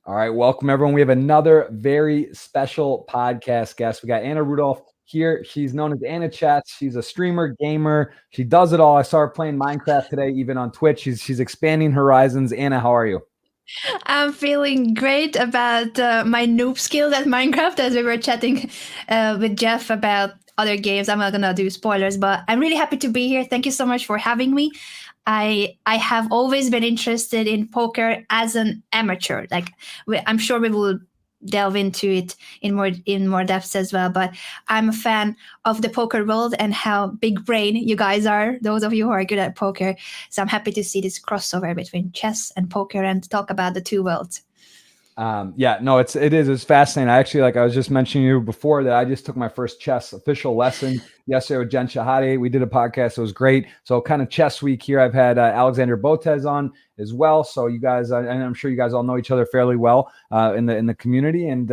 All right, welcome everyone. We have another very special podcast guest. We got Anna Rudolf here. She's known as Anna Chess. She's a streamer, gamer. She does it all. I saw her playing Minecraft today, even on Twitch. She's expanding horizons. Anna, how are you? I'm feeling great about my noob skills at Minecraft as we were chatting with Jeff about other games. I'm not gonna do spoilers, but I'm really happy to be here. Thank you so much for having me. I have always been interested in poker as an amateur. I'm sure we will delve into it in more depth as well. But I'm a fan of the poker world and how big brain you guys are. Those of you who are good at poker. So I'm happy to see this crossover between chess and poker and talk about the two worlds. It's fascinating. I actually, like I was just mentioning you before, that I just took my first chess official lesson yesterday with Jen Shahade. We did a podcast. It was great. So kind of chess week here. I've had Alexander Botez on as well. So you guys, and I'm sure you guys all know each other fairly well in the community. And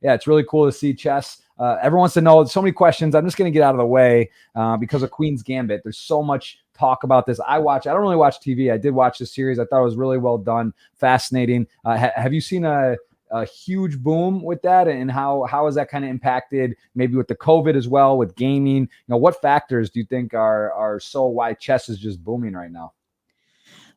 it's really cool to see chess. Everyone wants to know so many questions. I'm just going to get out of the way because of Queen's Gambit. There's so much talk about this. I don't really watch TV. I did watch the series. I thought it was really well done, fascinating. Have you seen a huge boom with that, and how has that kind of impacted maybe with the COVID as well, with gaming? What factors do you think are so why chess is just booming right now?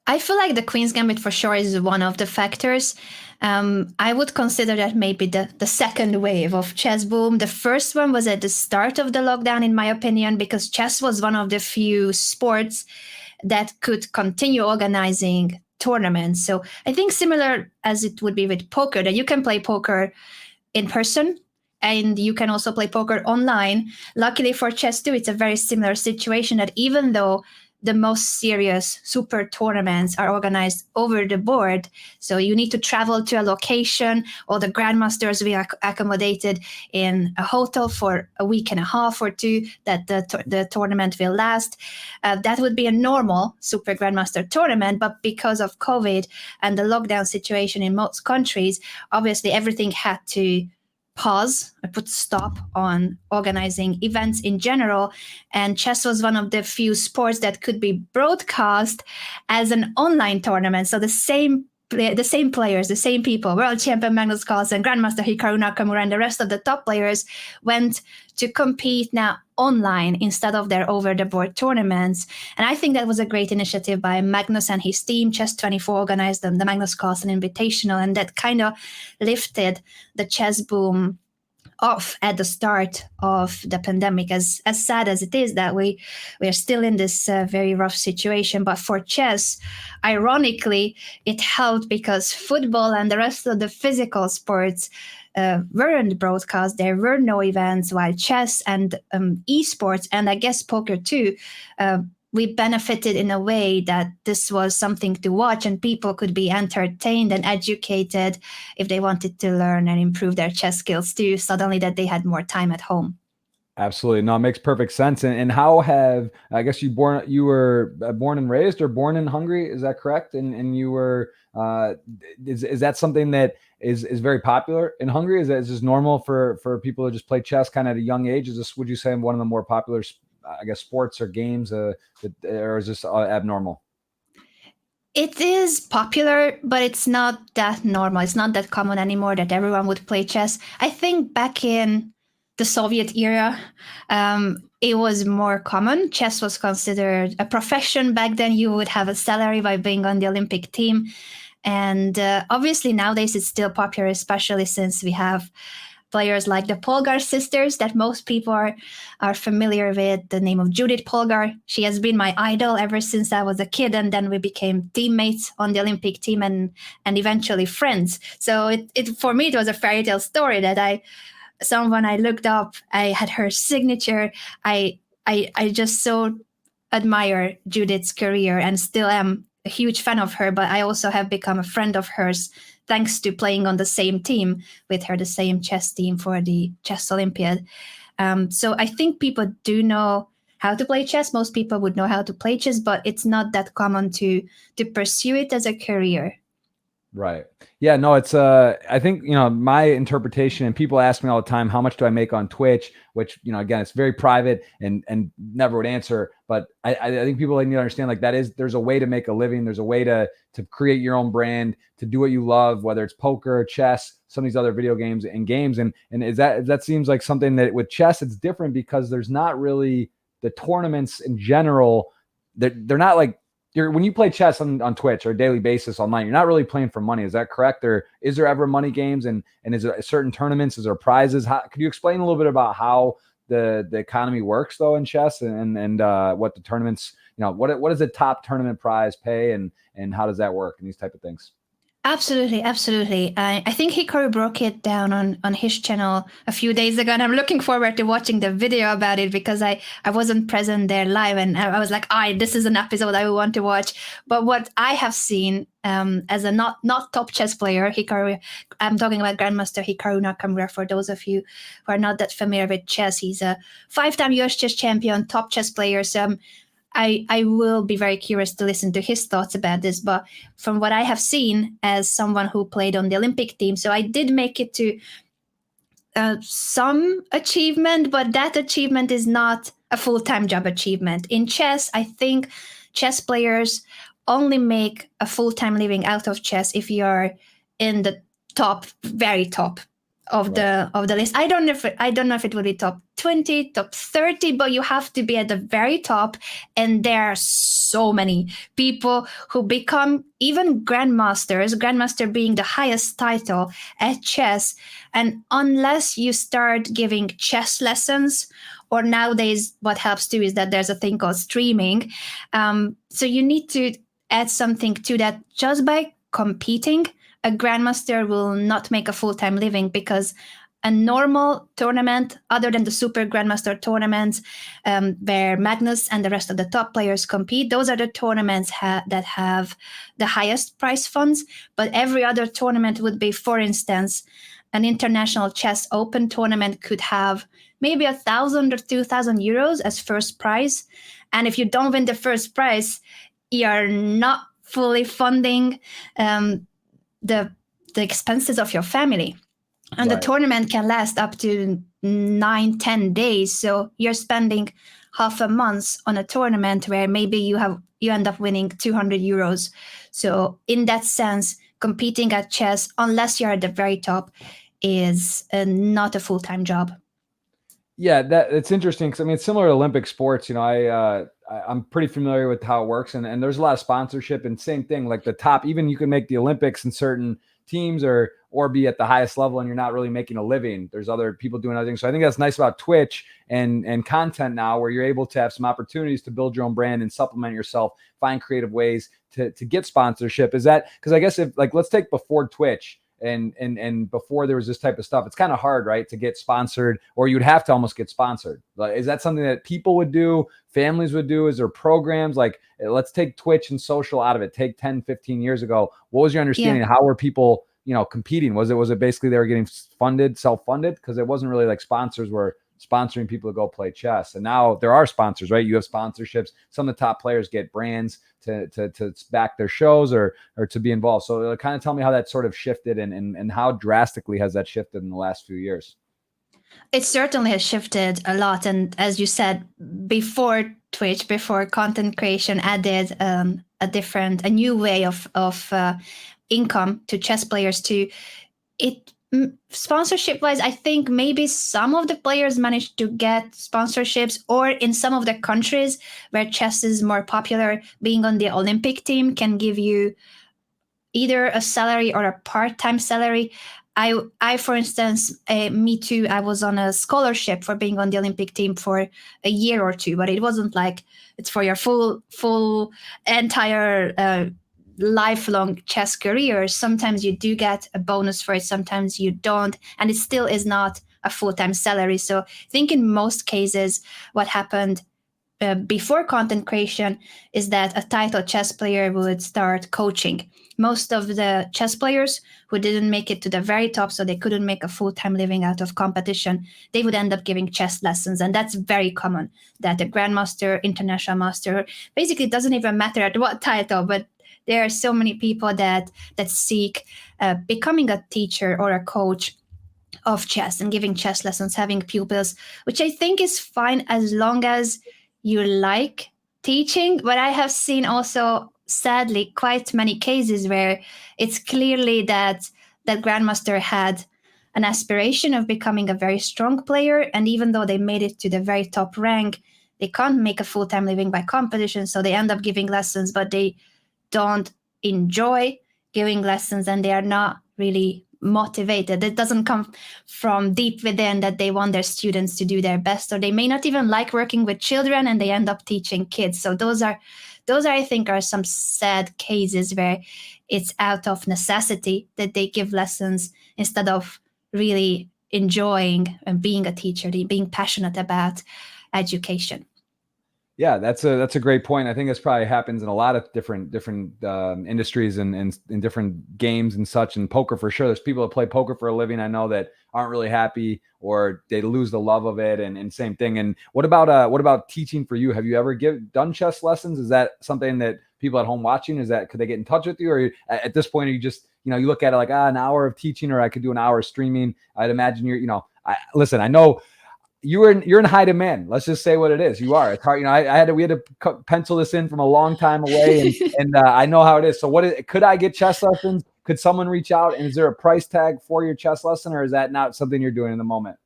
I feel like the Queen's Gambit for sure is one of the factors. I would consider that maybe the second wave of chess boom. The first one was at the start of the lockdown, in my opinion, because chess was one of the few sports that could continue organizing tournaments. So I think similar as it would be with poker, that you can play poker in person and you can also play poker online. Luckily for chess too, it's a very similar situation, that even though the most serious super tournaments are organized over the board, so you need to travel to a location, or the grandmasters will be accommodated in a hotel for a week and a half or two that the tournament will last. That would be a normal super grandmaster tournament, but because of COVID and the lockdown situation in most countries, obviously everything had to pause, I put stop on organizing events in general. And chess was one of the few sports that could be broadcast as an online tournament. So the same players, the same people, world champion Magnus Carlsen, Grandmaster Hikaru Nakamura, and the rest of the top players went to compete now online instead of their over-the-board tournaments. And I think that was a great initiative by Magnus and his team. Chess24 organized the Magnus Carlsen Invitational, and that kind of lifted the chess boom off at the start of the pandemic. As sad as it is that we are still in this very rough situation, but for chess, ironically, it helped because football and the rest of the physical sports weren't broadcast. There were no events, while chess and esports, and I guess poker too, we benefited in a way that this was something to watch and people could be entertained and educated if they wanted to learn and improve their chess skills too, suddenly that they had more time at home. Absolutely. No, it makes perfect sense. And how have, I guess you were born and raised or born in Hungary, is that correct? And you were, is that something that is very popular in Hungary? Is this normal for people to just play chess kind of at a young age? Is this, would you say, one of the more popular, I guess, sports or games, or is this abnormal? It is popular, but it's not that normal. It's not that common anymore that everyone would play chess. I think back in the Soviet era, it was more common. Chess was considered a profession back then. You would have a salary by being on the Olympic team. And obviously nowadays it's still popular, especially since we have players like the Polgar sisters that most people are familiar with. The name of Judith Polgar. She has been my idol ever since I was a kid, and then we became teammates on the Olympic team and eventually friends. So it for me it was a fairy tale story that someone I looked up, I had her signature. I just so admire Judith's career and still am a huge fan of her, but I also have become a friend of hers thanks to playing on the same team with her, the same chess team for the Chess Olympiad. So I think people do know how to play chess. Most people would know how to play chess, but it's not that common to pursue it as a career. Right. Yeah, no, it's I think, my interpretation, and people ask me all the time, how much do I make on Twitch, which, again, it's very private and never would answer, but I think people need to understand, like, there's a way to make a living. There's a way to create your own brand, to do what you love, whether it's poker, chess, some of these other video games and games. And that seems like something that with chess, it's different because there's not really the tournaments in general. They're not like, when you play chess on Twitch or a daily basis online, you're not really playing for money. Is that correct? Or is there ever money games, and is there certain tournaments? Is there prizes? Could you explain a little bit about how the economy works though in chess, and what the tournaments, what does the top tournament prize pay, and how does that work and these type of things? Absolutely, absolutely. I think Hikaru broke it down on his channel a few days ago, and I'm looking forward to watching the video about it because I wasn't present there live, and I was like, this is an episode I want to watch. But what I have seen as a not top chess player, Hikaru, I'm talking about Grandmaster Hikaru Nakamura, for those of you who are not that familiar with chess. He's a 5-time US chess champion, top chess player. So I will be very curious to listen to his thoughts about this, but from what I have seen as someone who played on the Olympic team, so I did make it to some achievement, but that achievement is not a full-time job achievement. In chess, I think chess players only make a full-time living out of chess if you're in the top, very top of the list. I don't know if it will be top 20, top 30, but you have to be at the very top. And there are so many people who become even grandmasters, grandmaster being the highest title at chess. And unless you start giving chess lessons, or nowadays what helps too is that there's a thing called streaming. So you need to add something to that. Just by competing, a grandmaster will not make a full-time living, because a normal tournament, other than the super grandmaster tournaments where Magnus and the rest of the top players compete, those are the tournaments that have the highest prize funds. But every other tournament would be, for instance, an international chess open tournament could have maybe 1,000 or 2,000 euros as first prize. And if you don't win the first prize, you're not fully funding the expenses of your family. And the tournament can last up to 9-10 days. So you're spending half a month on a tournament where maybe you end up winning 200 euros. So in that sense, competing at chess, unless you're at the very top, is not a full-time job. Yeah, it's interesting because it's similar to Olympic sports. I'm pretty familiar with how it works, and there's a lot of sponsorship, and same thing, like the top, even you can make the Olympics in certain teams or be at the highest level and you're not really making a living. There's other people doing other things. So I think that's nice about Twitch and content now, where you're able to have some opportunities to build your own brand and supplement yourself, find creative ways to get sponsorship. Is that, because I guess if, like, let's take before Twitch and before there was this type of stuff, it's kind of hard, right, to get sponsored, or you'd have to almost get sponsored. Like, is that something that people would do, families would do? Is there programs like, let's take Twitch and social out of it, take 10, 15 years ago? What was your understanding? How were people, competing? Was it basically they were getting funded, self-funded? Because it wasn't really like sponsors were sponsoring people to go play chess. And now there are sponsors, right? You have sponsorships. Some of the top players get brands to back their shows or to be involved. So kind of tell me how that sort of shifted and how drastically has that shifted in the last few years? It certainly has shifted a lot. And as you said, before Twitch, before content creation added a new way of income to chess players too, sponsorship wise, I think maybe some of the players managed to get sponsorships, or in some of the countries where chess is more popular, being on the Olympic team can give you either a salary or a part-time salary. I for instance, me too, I was on a scholarship for being on the Olympic team for a year or two, but it wasn't like it's for your full entire lifelong chess career. Sometimes you do get a bonus for it, sometimes you don't, and it still is not a full-time salary. So I think in most cases what happened before content creation is that a title chess player would start coaching. Most of the chess players who didn't make it to the very top, so they couldn't make a full-time living out of competition, they would end up giving chess lessons. And that's very common, that a grandmaster, international master, basically it doesn't even matter at what title, but there are so many people that seek becoming a teacher or a coach of chess and giving chess lessons, having pupils, which I think is fine as long as you like teaching. But I have seen also, sadly, quite many cases where it's clearly that Grandmaster had an aspiration of becoming a very strong player, and even though they made it to the very top rank, they can't make a full-time living by competition, so they end up giving lessons, but they don't enjoy giving lessons, and they are not really motivated. It doesn't come from deep within that they want their students to do their best, or they may not even like working with children and they end up teaching kids. So those are I think are some sad cases where it's out of necessity that they give lessons instead of really enjoying and being a teacher, being passionate about education. Yeah, that's a great point. I think this probably happens in a lot of different industries and in different games and such. And poker for sure. There's people that play poker for a living, I know, that aren't really happy or they lose the love of it. And same thing. And what about teaching for you? Have you ever done chess lessons? Is that something that people at home watching, could they get in touch with you? Or at this point, are you just, you look at it like an hour of teaching, or I could do an hour of streaming? I'd imagine listen, I know you're in high demand. Let's just say what it is. You are. It's hard. We had to pencil this in from a long time away, and I know how it is. So could I get chess lessons? Could someone reach out? And is there a price tag for your chess lesson, or is that not something you're doing in the moment?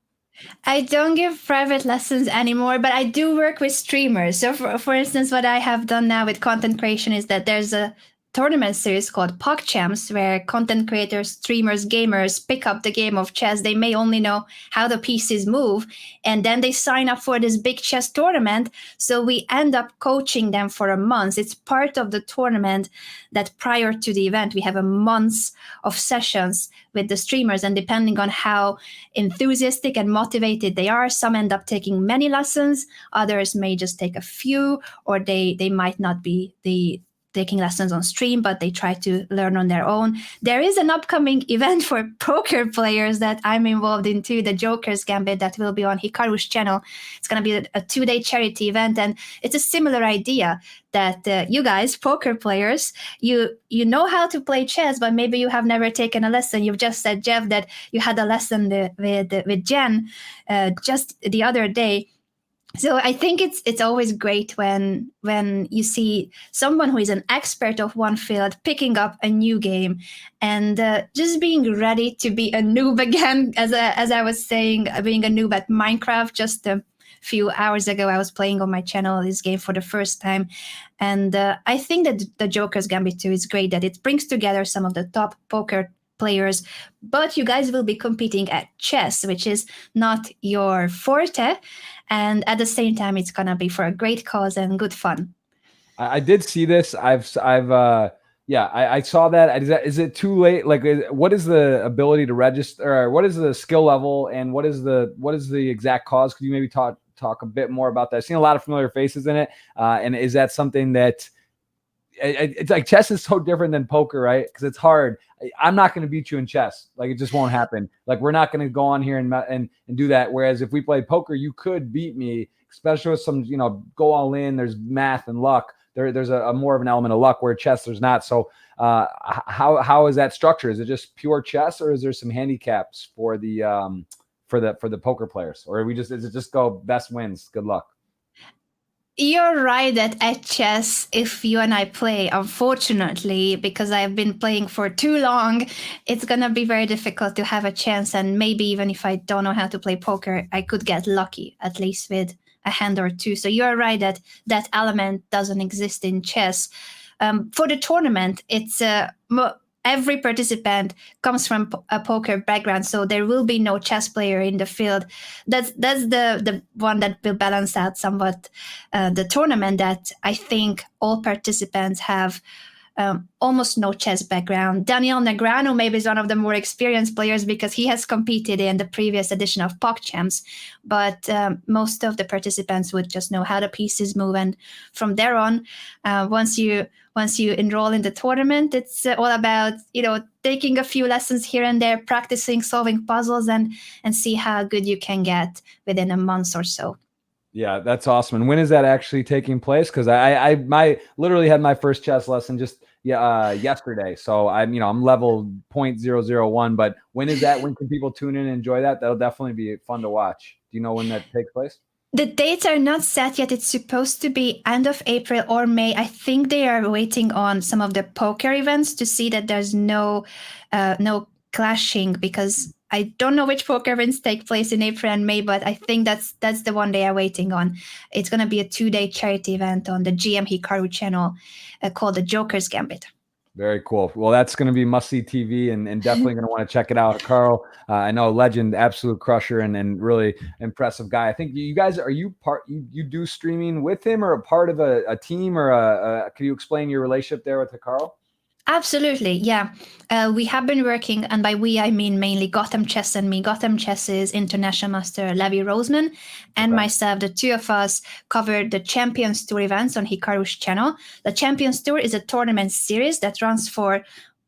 I don't give private lessons anymore, but I do work with streamers. So for instance, what I have done now with content creation is that there's a tournament series called PogChamps, where content creators, streamers, gamers pick up the game of chess. They may only know how the pieces move, and then they sign up for this big chess tournament. So we end up coaching them for a month. It's part of the tournament that prior to the event, we have a month of sessions with the streamers, and depending on how enthusiastic and motivated they are, some end up taking many lessons, others may just take a few, or they might not be taking lessons on stream, but they try to learn on their own. There is an upcoming event for poker players that I'm involved in too, the Jokers Gambit, that will be on Hikaru's channel. It's going to be a 2-day charity event, and it's a similar idea that you guys, poker players, you know how to play chess, but maybe you have never taken a lesson. You've just said, Jeff, that you had a lesson with Jen just the other day. So I think it's always great when you see someone who is an expert of one field picking up a new game, and just being ready to be a noob again. As I was saying, being a noob at Minecraft just a few hours ago, I was playing on my channel this game for the first time, and I think that the Jokers Gambit 2 is great, that it brings together some of the top poker players, but you guys will be competing at chess, which is not your forte, and at the same time it's gonna be for a great cause and good fun. I did see this. I saw that. Is it too late? Like, what is the ability to register, or what is the skill level, and what is the exact cause? Could you maybe talk a bit more about that? I've seen a lot of familiar faces in it, and is that something that it's like chess is so different than poker, right? Because it's hard. I'm not going to beat you in chess. Like, it just won't happen. Like, we're not going to go on here and do that. Whereas if we played poker, you could beat me, especially with some, go all in. There's math and luck. There's a more of an element of luck, where chess there's not. So how is that structured? Is it just pure chess, or is there some handicaps for the poker players, or is it just go best wins, good luck? You're right that at chess, if you and I play, unfortunately, because I've been playing for too long, it's going to be very difficult to have a chance. And maybe even if I don't know how to play poker, I could get lucky, at least with a hand or two. So you're right that that element doesn't exist in chess. For the tournament, it's every participant comes from a poker background, so there will be no chess player in the field. That's the one that will balance out somewhat the tournament, that I think all participants have almost no chess background. Daniel Negreanu maybe is one of the more experienced players because he has competed in the previous edition of PogChamps, but most of the participants would just know how the pieces move, and from there on, once you enroll in the tournament, it's all about taking a few lessons here and there, practicing solving puzzles, and see how good you can get within a month or so. Yeah, that's awesome. And when is that actually taking place? Because I literally had my first chess lesson just yesterday. So I'm level 0.001. But when is that? When can people tune in and enjoy that? That'll definitely be fun to watch. Do you know when that takes place? The dates are not set yet. It's supposed to be end of April or May. I think they are waiting on some of the poker events to see that there's no clashing, because I don't know which poker events take place in April and May, but I think that's the one they are waiting on. It's going to be a 2-day charity event on the GM Hikaru channel called the Jokers Gambit. Very cool. Well, that's going to be must-see TV, and definitely going to want to check it out. Carl, I know, legend, absolute crusher, and really impressive guy. I think you guys, are you part? You do streaming with him, or a part of a team, or can you explain your relationship there with Carl? Absolutely, yeah. We have been working, and by we I mean mainly Gotham Chess and me. Gotham Chess's international master Levi Roseman and myself, the two of us, covered the Champions Tour events on Hikaru's channel. The Champions Tour is a tournament series that runs for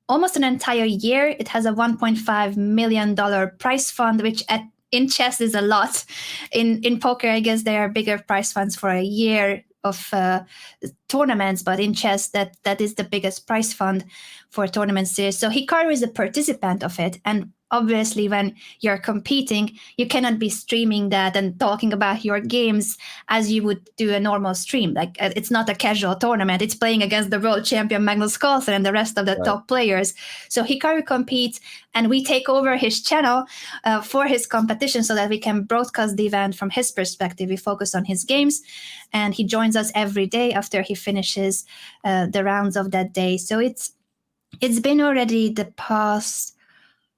almost an entire year. It has a $1.5 million prize fund, which in chess is a lot. In poker, I guess there are bigger prize funds for a year of tournaments, but in chess that is the biggest prize fund for a tournament series. So Hikaru is a participant of it, and obviously when you're competing, you cannot be streaming that and talking about your games as you would do a normal stream. Like, it's not a casual tournament. It's playing against the world champion Magnus Carlsen and the rest of the top players. So Hikaru competes, and we take over his channel for his competition so that we can broadcast the event from his perspective. We focus on his games, and he joins us every day after he finishes the rounds of that day. So it's been already the past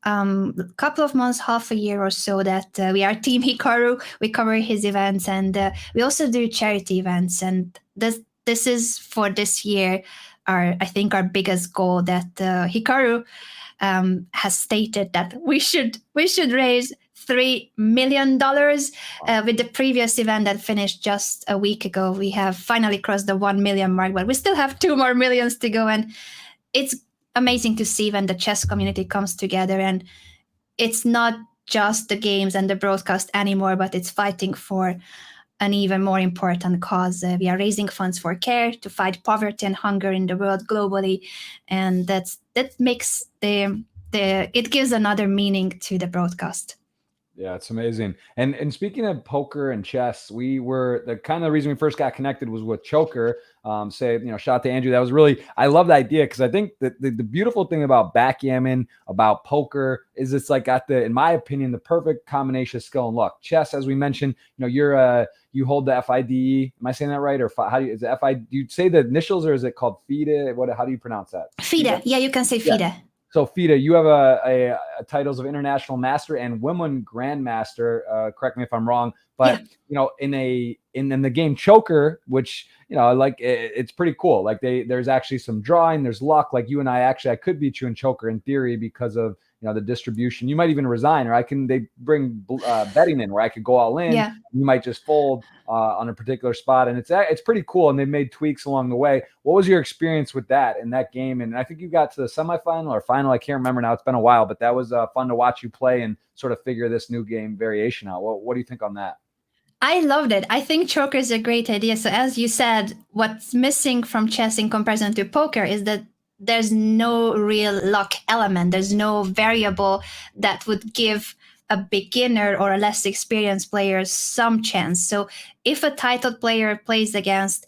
couple of months, half a year or so, that we are Team Hikaru. We cover his events, and we also do charity events. And this is for this year I think our biggest goal, that Hikaru has stated that we should raise $3 million. With the previous event that finished just a week ago, we have finally crossed the 1 million mark, but we still have 2 more millions to go. And it's amazing to see when the chess community comes together, and it's not just the games and the broadcast anymore, but it's fighting for an even more important cause. We are raising funds for CARE to fight poverty and hunger in the world globally, and that makes it gives another meaning to the broadcast. Yeah, it's amazing. And speaking of poker and chess, we were the kind of reason we first got connected was with Choker. Shout out to Andrew. That was really, I love the idea, because I think that the beautiful thing about backgammon, about poker, is it's like got in my opinion, the perfect combination of skill and luck. Chess, as we mentioned, you hold the FIDE. Am I saying that right? Or is it FIDE? Do you say the initials, or is it called FIDE? How do you pronounce that? FIDE. Yeah, you can say FIDE. Yeah. So FIDE, you have a titles of international master and women grandmaster. Correct me if I'm wrong, but in the game Choker, which it's pretty cool. Like there's actually some drawing, there's luck. Like you and I could beat you in Choker in theory because of the distribution. You might even resign, or they bring betting in where I could go all in. Yeah. You might just fold on a particular spot, and it's pretty cool. And they've made tweaks along the way. What was your experience with that in that game? And I think you got to the semifinal or final. I can't remember now. It's been a while, but that was fun to watch you play and sort of figure this new game variation out. What do you think on that? I loved it. I think Choker is a great idea. So as you said, what's missing from chess in comparison to poker is that there's no real luck element. There's no variable that would give a beginner or a less experienced player some chance. So if a titled player plays against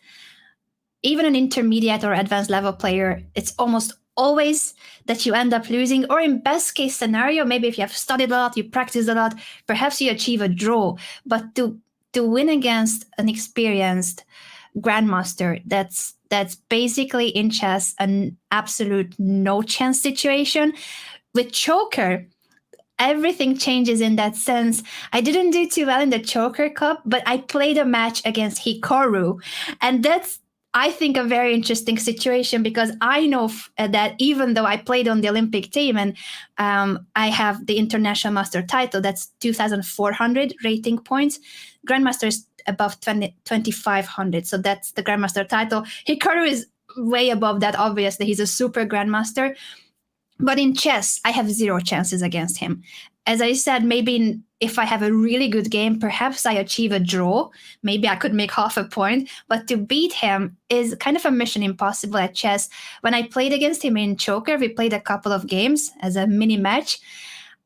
even an intermediate or advanced level player, it's almost always that you end up losing. Or in best case scenario, maybe if you have studied a lot, you practiced a lot, perhaps you achieve a draw. But to win against an experienced grandmaster, that's basically in chess an absolute no chance situation. With Choker, everything changes in that sense. I didn't do too well in the Choker Cup, but I played a match against Hikaru, and that's, I think, a very interesting situation, because I know that even though I played on the Olympic team and I have the international master title, that's 2,400 rating points. Grandmaster is above 2,500, so that's the Grandmaster title. Hikaru is way above that, obviously. He's a super Grandmaster. But in chess, I have zero chances against him. As I said, maybe if I have a really good game, perhaps I achieve a draw. Maybe I could make half a point. But to beat him is kind of a mission impossible at chess. When I played against him in Joker, we played a couple of games as a mini match.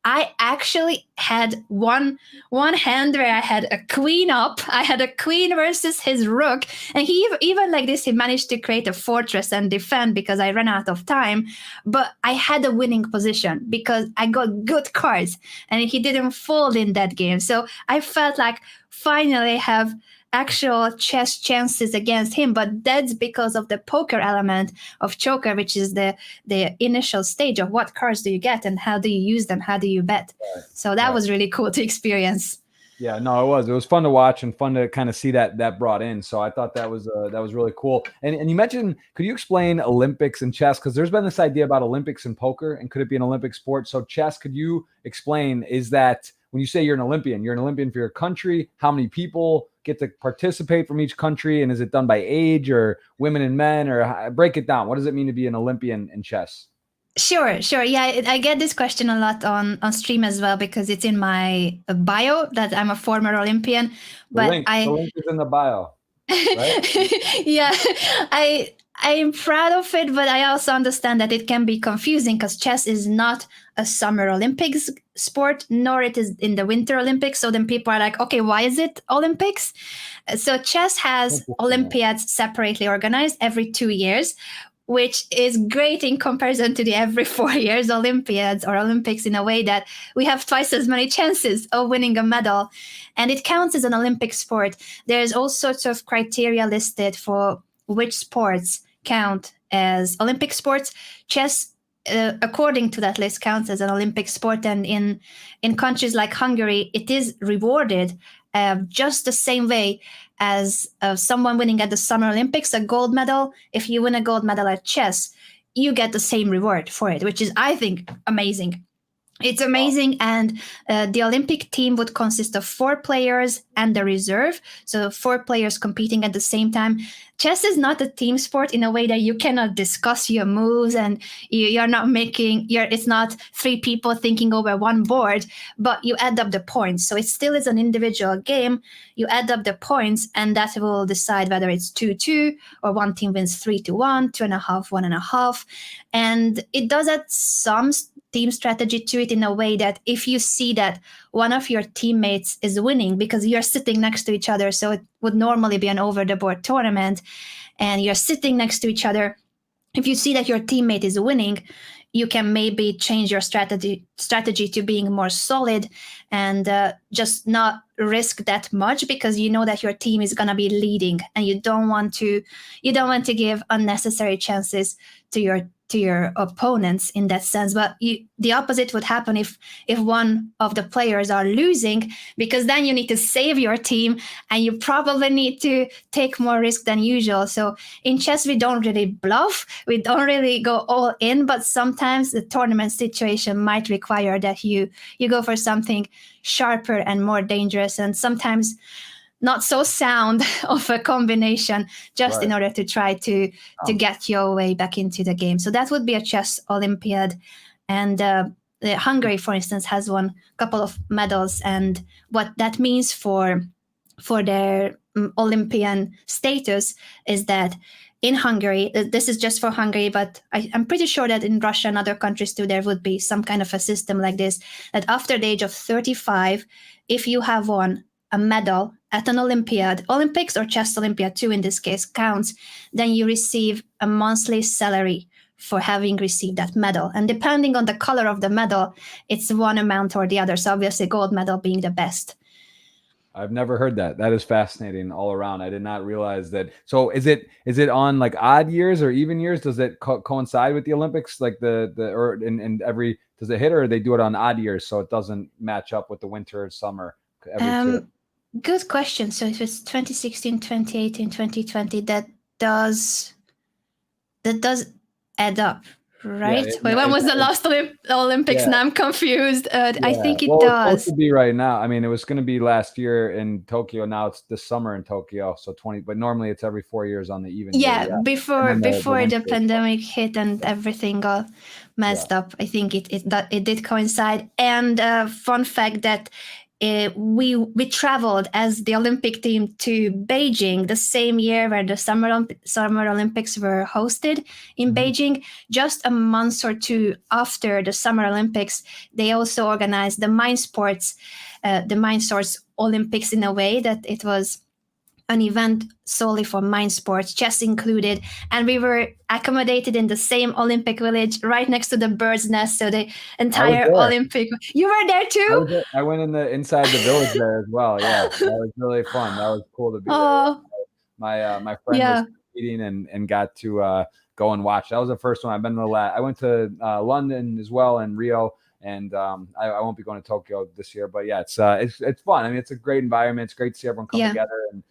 I actually had one hand where I had a queen up. I had a queen versus his rook. And he even like this, he managed to create a fortress and defend because I ran out of time. But I had a winning position because I got good cards and he didn't fold in that game. So I felt like finally have actual chess chances against him, but that's because of the poker element of Joker, which is the initial stage of what cards do you get and how do you use them, how do you bet. Right. So that was really cool to experience. Yeah, no, it was fun to watch and fun to kind of see that brought in. So I thought that was really cool. And you mentioned, could you explain Olympics and chess? Because there's been this idea about Olympics and poker, and could it be an Olympic sport? So chess, could you explain, is that when you say you're an Olympian for your country, how many people get to participate from each country? And is it done by age or women and men, or break it down? What does it mean to be an Olympian in chess? Sure. Yeah, I get this question a lot on stream as well because it's in my bio that I'm a former Olympian. But the link is in the bio. Right? Yeah, I'm proud of it, but I also understand that it can be confusing because chess is not a Summer Olympics sport, nor it is in the Winter Olympics. So then people are like, okay, why is it Olympics? So chess has Olympiads separately organized every 2 years, which is great in comparison to the every 4 years Olympiads or Olympics, in a way that we have twice as many chances of winning a medal. And it counts as an Olympic sport. There's all sorts of criteria listed for which sports count as Olympic sports. Chess, according to that list, counts as an Olympic sport. And in countries like Hungary, it is rewarded just the same way as someone winning at the Summer Olympics, a gold medal. If you win a gold medal at chess, you get the same reward for it, which is, I think, amazing. It's amazing. And the Olympic team would consist of 4 players and the reserve. So 4 players competing at the same time. Chess is not a team sport in a way that you cannot discuss your moves and you're not it's not 3 people thinking over one board, but you add up the points. So it still is an individual game. You add up the points and that will decide whether it's 2-2 or one team wins 3-1, 2.5, 1.5. And it does add some team strategy to it in a way that if you see that one of your teammates is winning, because you're sitting next to each other, so it would normally be an over-the-board tournament, and you're sitting next to each other, if you see that your teammate is winning, you can maybe change your strategy to being more solid and just not risk that much, because you know that your team is going to be leading and you don't want to give unnecessary chances to your opponents in that sense. But the opposite would happen if one of the players are losing, because then you need to save your team and you probably need to take more risk than usual. So in chess, we don't really bluff, we don't really go all in, but sometimes the tournament situation might require that you go for something sharper and more dangerous, and sometimes not so sound of a combination, just in order to try to get your way back into the game. So that would be a chess Olympiad. And Hungary, for instance, has won a couple of medals. And what that means for their Olympian status is that in Hungary, this is just for Hungary, but I'm pretty sure that in Russia and other countries too, there would be some kind of a system like this, that after the age of 35, if you have won a medal at an Olympiad, Olympics or chess Olympiad too in this case counts, then you receive a monthly salary for having received that medal. And depending on the color of the medal, it's one amount or the other. So obviously gold medal being the best. I've never heard that. That is fascinating all around. I did not realize that. So is it on like odd years or even years? Does it coincide with the Olympics? Like or in every, does it hit, or they do it on odd years so it doesn't match up with the winter or summer? Good question. So if it's 2016, 2018, 2020, that does add up, right? Wait, when was the last Olympics? Yeah. Now I'm confused. I think it does. It's supposed to be right now. I mean, it was going to be last year in Tokyo. Now it's this summer in Tokyo. So but normally it's every 4 years on the even. Yeah, before the pandemic hit and everything got messed up. I think it did coincide. And fun fact that we traveled as the Olympic team to Beijing the same year where the Summer Olympics were hosted in Beijing. Just a month or two after the Summer Olympics, they also organized the Mind Sports Olympics, in a way that it was an event solely for mind sports, chess included, and we were accommodated in the same Olympic village right next to the bird's nest. So the entire Olympic, you were there too? I went inside the village there as well. Yeah, that was really fun. That was cool to be there. My friend was competing and got to go and watch. That was the first one. I've been to I went to London as well and Rio. And I won't be going to Tokyo this year, but yeah, it's fun. I mean, it's a great environment. It's great to see everyone come together, and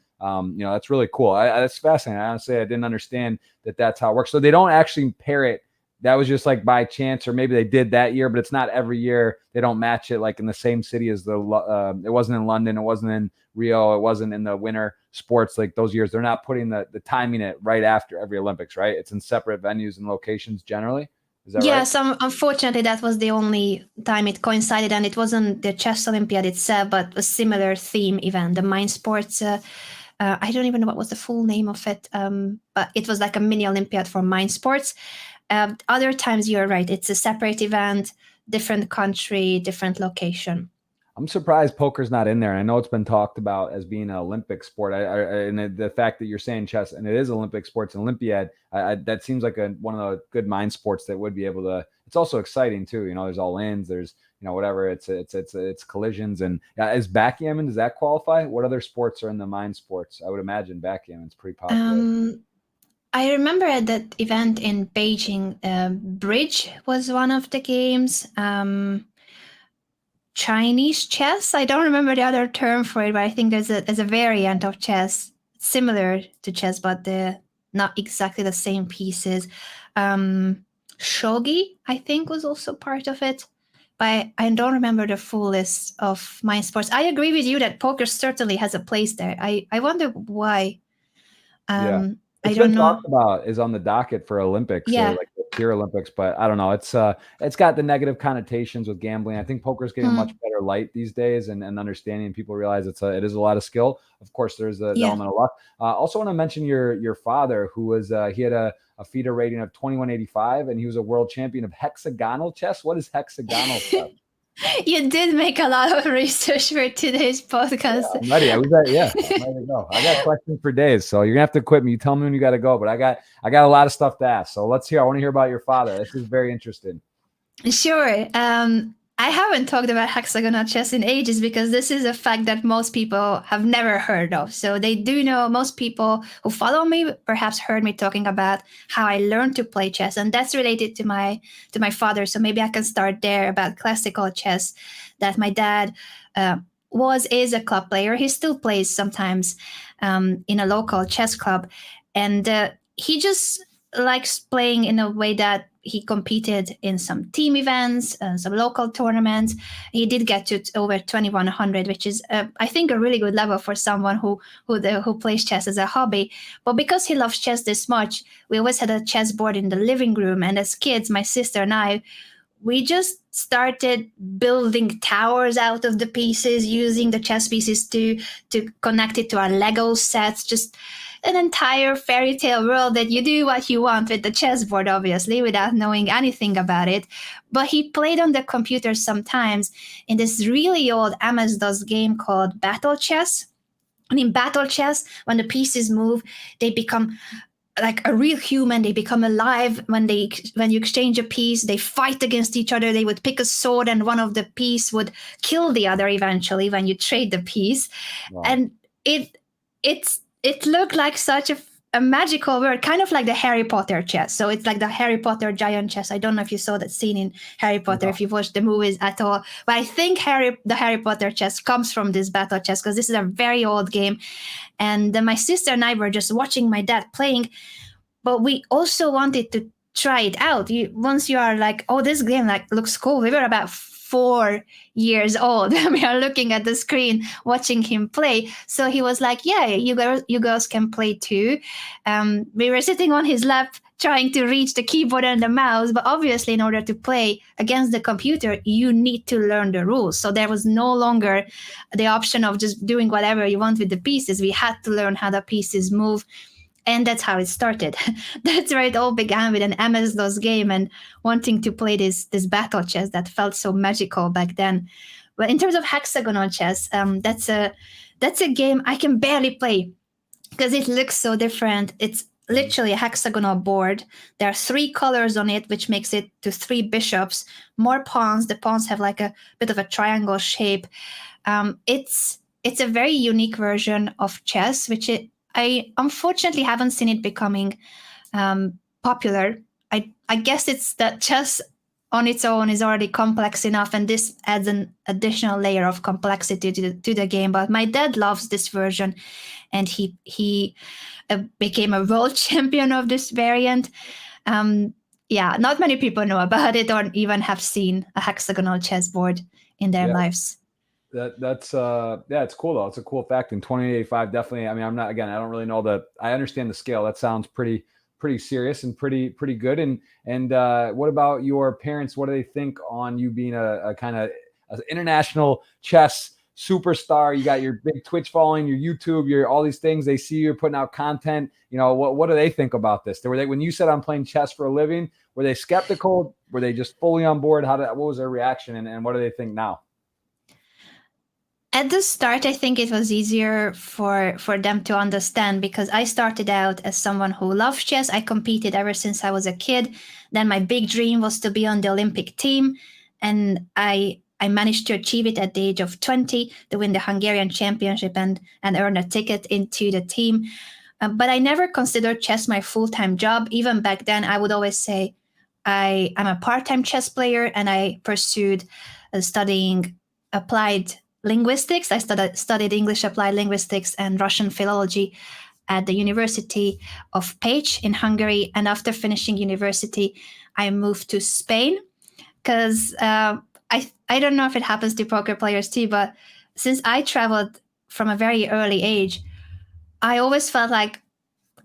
that's really cool. That's fascinating. Honestly, I didn't understand that that's how it works. So they don't actually pair it. That was just like by chance, or maybe they did that year, but it's not every year. They don't match it like in the same city as it wasn't in London, it wasn't in Rio, it wasn't in the winter sports like those years. They're not putting the timing it right after every Olympics, right? It's in separate venues and locations generally. Is that right? So unfortunately, that was the only time it coincided, and it wasn't the Chess Olympiad itself, but a similar theme event, the Mind Sports. I don't even know what was the full name of it, but it was like a mini Olympiad for Mind Sports. Other times, you're right, it's a separate event, different country, different location. I'm surprised poker's not in there. I know it's been talked about as being an Olympic sport. And the fact that you're saying chess and it is Olympic sports, Olympiad, that seems like one of the good mind sports that would be able to. It's also exciting too. There's all ins, there's whatever. It's collisions, and is backgammon, does that qualify? What other sports are in the mind sports? I would imagine backgammon's pretty popular. I remember at that event in Beijing, bridge was one of the games. Chinese chess. I don't remember the other term for it, but I think there's a variant of chess similar to chess, but they're not exactly the same pieces. Shogi, I think, was also part of it, but I don't remember the full list of mind sports. I agree with you that poker certainly has a place there. I wonder why. It's been talked about, is on the docket for Olympics, like the Tier Olympics, but I don't know. It's got the negative connotations with gambling. I think poker's getting much better light these days, and understanding. People realize it is a lot of skill. Of course, there's the element of luck. Also want to mention your father, who was he had a FIDE rating of 2185, and he was a world champion of hexagonal chess. What is hexagonal chess? You did make a lot of research for today's podcast. Yeah, I'm ready. I'm ready to go. I got questions for days, so you're gonna have to quit me. You tell me when you got to go, but I got a lot of stuff to ask. So let's hear. I want to hear about your father. This is very interesting. Sure. I haven't talked about hexagonal chess in ages because this is a fact that most people have never heard of. So they do know, most people who follow me perhaps heard me talking about how I learned to play chess, and that's related to my father. So maybe I can start there about classical chess. That my dad is a club player. He still plays sometimes in a local chess club, and he just likes playing in a way that he competed in some team events, some local tournaments. He did get to over 2100, which is, I think, a really good level for someone who plays chess as a hobby. But because he loves chess this much, we always had a chess board in the living room. And as kids, my sister and I, we just started building towers out of the pieces, using the chess pieces to connect it to our Lego sets, just an entire fairy tale world that you do what you want with the chessboard, obviously, without knowing anything about it. But he played on the computer sometimes in this really old MS-DOS game called Battle Chess. And in Battle Chess, when the pieces move, they become like a real human. They become alive. When you exchange a piece, they fight against each other. They would pick a sword, and one of the piece would kill the other eventually when you trade the piece. Wow. And it looked like such a magical world, kind of like the Harry Potter chess. So it's like the Harry Potter giant chess. I don't know if you saw that scene in Harry Potter, if you watched the movies at all. But I think the Harry Potter chess comes from this battle chess, because this is a very old game. And my sister and I were just watching my dad playing. But we also wanted try it out. Once you are like, oh, this game like looks cool. We were about 4 years old and we are looking at the screen watching him play. So he was like, yeah, you girls can play too. We were sitting on his lap trying to reach the keyboard and the mouse, but obviously in order to play against the computer, you need to learn the rules. So there was no longer the option of just doing whatever you want with the pieces. We had to learn how the pieces move. And that's how it started. That's where it all began, with an MS-DOS game and wanting to play this battle chess that felt so magical back then. But in terms of hexagonal chess, that's a game I can barely play because it looks so different. It's literally a hexagonal board. There are 3 colors on it, which makes it to 3 bishops, more pawns. The pawns have like a bit of a triangle shape. It's a very unique version of chess, which I unfortunately haven't seen it becoming popular. I guess it's that chess on its own is already complex enough, and this adds an additional layer of complexity to the game. But my dad loves this version, and he became a world champion of this variant. Yeah, not many people know about it or even have seen a hexagonal chessboard in their lives. That's it's cool though. It's a cool fact. In 2085, definitely. I mean, I don't really know I understand the scale. That sounds pretty serious and pretty good. And what about your parents? What do they think on you being a kind of international chess superstar? You got your big Twitch following, your YouTube, your all these things. They see you're putting out content. You know, what do they think about this? When you said I'm playing chess for a living, were they skeptical? Were they just fully on board? What was their reaction? And what do they think now? At the start, I think it was easier for them to understand because I started out as someone who loved chess. I competed ever since I was a kid. Then my big dream was to be on the Olympic team. And I managed to achieve it at the age of 20 to win the Hungarian championship and earn a ticket into the team. But I never considered chess my full-time job. Even back then, I would always say I'm a part-time chess player, and I pursued studying applied linguistics. I studied English applied linguistics and Russian philology at the University of Pécs in Hungary. And after finishing university, I moved to Spain because I don't know if it happens to poker players too, but since I traveled from a very early age, I always felt like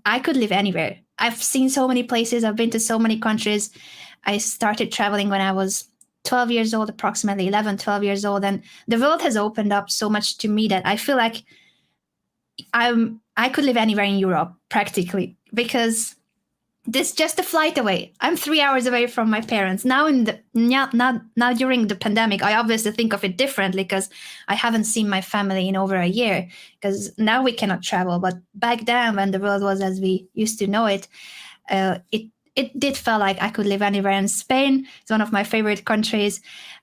I could live anywhere. I've seen so many places. I've been to so many countries. I started traveling when I was 12 years old, approximately 11, 12 years old. And the world has opened up so much to me that I feel like I could live anywhere in Europe practically, because this just a flight away. I'm 3 hours away from my parents. Now during the pandemic, I obviously think of it differently because I haven't seen my family in over a year because now we cannot travel. But back then, when the world was as we used to know it, it did feel like I could live anywhere. In Spain, it's one of my favorite countries.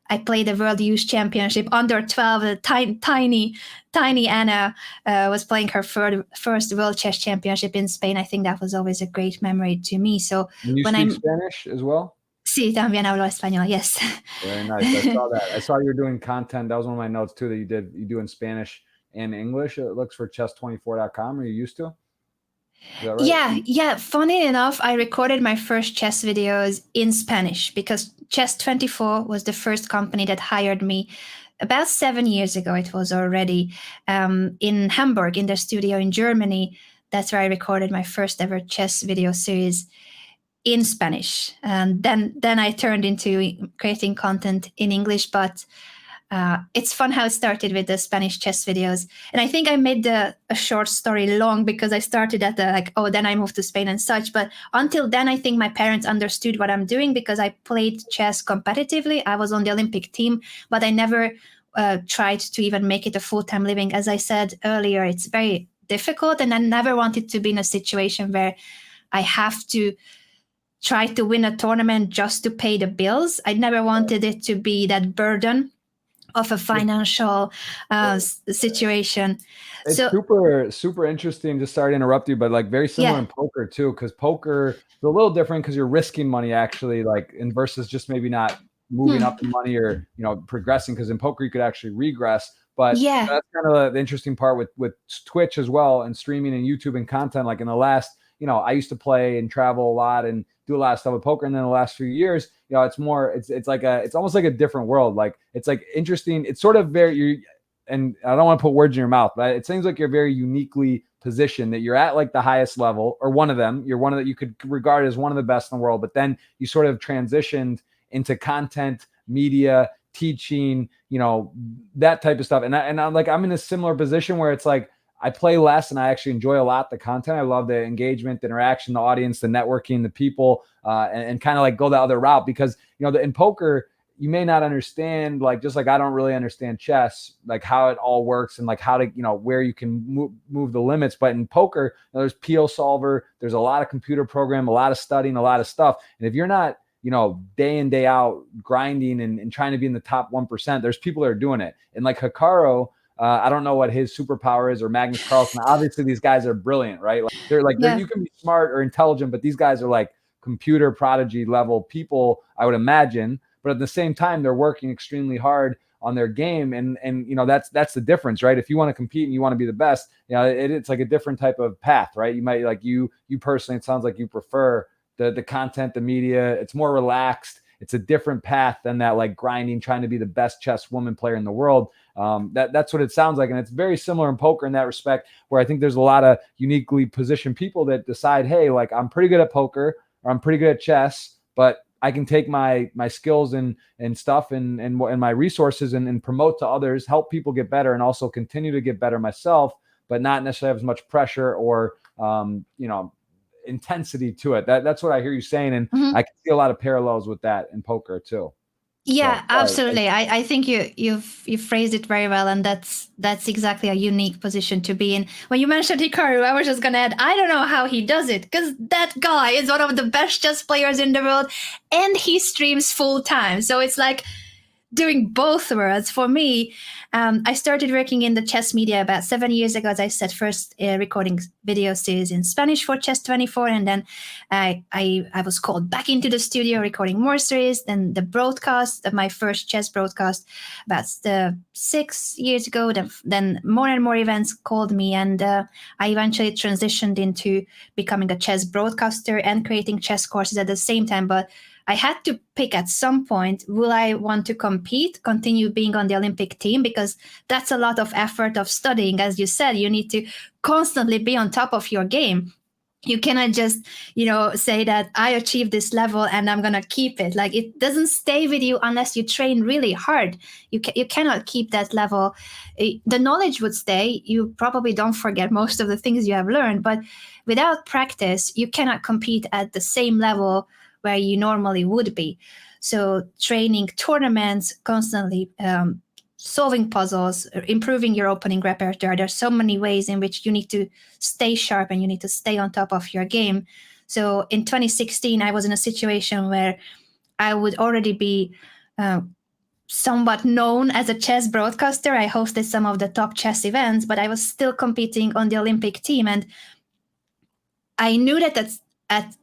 I played the World Youth Championship under 12. Tiny Anna was playing her first World Chess Championship in Spain. I think that was always a great memory to me. So and you speak Spanish as well? Sí, también hablo español. Yes. Very nice. I saw that. I saw you were doing content. That was one of my notes too. That you do in Spanish and English. It looks for chess24.com. Are you used to? Right? Yeah. Funny enough, I recorded my first chess videos in Spanish because Chess24 was the first company that hired me about 7 years ago. It was already in Hamburg, in their studio in Germany. That's where I recorded my first ever chess video series in Spanish. And then I turned into creating content in English, but it's fun how it started with the Spanish chess videos. And I think I made a short story long because I started at then I moved to Spain and such. But until then, I think my parents understood what I'm doing because I played chess competitively. I was on the Olympic team, but I never tried to even make it a full-time living. As I said earlier, it's very difficult. And I never wanted to be in a situation where I have to try to win a tournament just to pay the bills. I never wanted it to be that burden of a financial situation. It's super interesting. Just sorry to interrupt you, but like very similar in poker too, because poker is a little different because you're risking money actually, versus just maybe not moving up the money or progressing. Because in poker you could actually regress. But that's kind of the interesting part with Twitch as well, and streaming and YouTube and content. Like in the last I used to play and travel a lot and do a lot of stuff with poker. And then the last few years, it's more, it's almost like a different world. Like, it's like interesting. It's sort of and I don't want to put words in your mouth, but it seems like you're very uniquely positioned, that you're at like the highest level, or one of them. You're one of that you could regard as one of the best in the world, but then you sort of transitioned into content, media, teaching, that type of stuff. And I'm in a similar position where it's like, I play less and I actually enjoy a lot the content. I love the engagement, the interaction, the audience, the networking, the people, and kind of like go the other route, because, in poker, you may not understand, like, just like I don't really understand chess, like how it all works and like how to, where you can move the limits. But in poker, there's PO solver, there's a lot of computer program, a lot of studying, a lot of stuff. And if you're not, day in, day out grinding and trying to be in the top 1%, there's people that are doing it. And like Hikaru, I don't know what his superpower is, or Magnus Carlsen. Obviously, these guys are brilliant, right? Like you can be smart or intelligent, but these guys are like computer prodigy level people, I would imagine. But at the same time, they're working extremely hard on their game, and that's the difference, right? If you want to compete and you want to be the best, it's like a different type of path, right? You might, like you personally, it sounds like you prefer the content, the media. It's more relaxed. It's a different path than that, like grinding, trying to be the best chess woman player in the world. That's what it sounds like. And it's very similar in poker in that respect, where I think there's a lot of uniquely positioned people that decide, hey, like, I'm pretty good at poker, or I'm pretty good at chess, but I can take my skills and stuff and my resources and promote to others, help people get better, and also continue to get better myself, but not necessarily have as much pressure or, intensity to it. That's what I hear you saying. And I can see a lot of parallels with that in poker too. Yeah, so, absolutely. I think you've phrased it very well, and that's exactly a unique position to be in. When you mentioned Hikaru, I was just gonna add, I don't know how he does it, because that guy is one of the best chess players in the world, and he streams full time. So it's like doing both worlds. For me, I started working in the chess media about 7 years ago. As I said, first recording video series in Spanish for Chess24, and then I was called back into the studio recording more series. Then the broadcast of my first chess broadcast about 6 years ago. Then more and more events called me, and I eventually transitioned into becoming a chess broadcaster and creating chess courses at the same time. But I had to pick at some point, will I want to compete, continue being on the Olympic team? Because that's a lot of effort of studying. As you said, you need to constantly be on top of your game. You cannot just, say that I achieved this level and I'm going to keep it. Like, it doesn't stay with you unless you train really hard. You cannot keep that level. The knowledge would stay. You probably don't forget most of the things you have learned, but without practice, you cannot compete at the same level where you normally would be. So training tournaments, constantly solving puzzles, improving your opening repertoire. There's so many ways in which you need to stay sharp and you need to stay on top of your game. So in 2016, I was in a situation where I would already be somewhat known as a chess broadcaster. I hosted some of the top chess events, but I was still competing on the Olympic team. And I knew that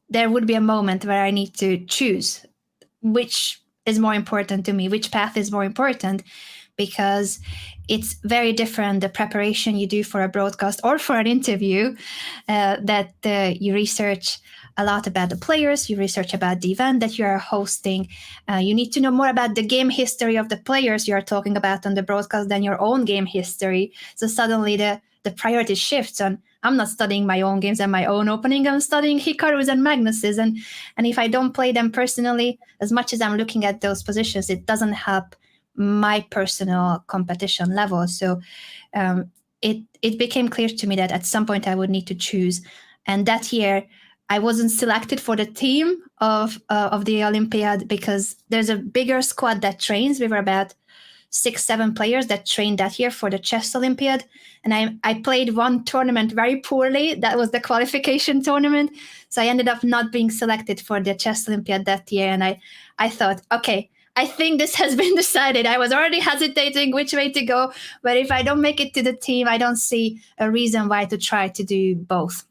there would be a moment where I need to choose which is more important to me, which path is more important, because it's very different, the preparation you do for a broadcast or for an interview, that you research a lot about the players, you research about the event that you are hosting. You need to know more about the game history of the players you are talking about on the broadcast than your own game history. So suddenly the priority shifts on, I'm not studying my own games and my own opening, I'm studying Hikaru's and Magnus's. And if I don't play them personally, as much as I'm looking at those positions, it doesn't help my personal competition level. So it became clear to me that at some point I would need to choose. And that year, I wasn't selected for the team of the Olympiad, because there's a bigger squad that trains. We were about 6-7 players that trained that year for the chess Olympiad. And I played one tournament very poorly. That was the qualification tournament. So I ended up not being selected for the chess Olympiad that year. And I thought, okay, I think this has been decided. I was already hesitating which way to go. But if I don't make it to the team, I don't see a reason why to try to do both.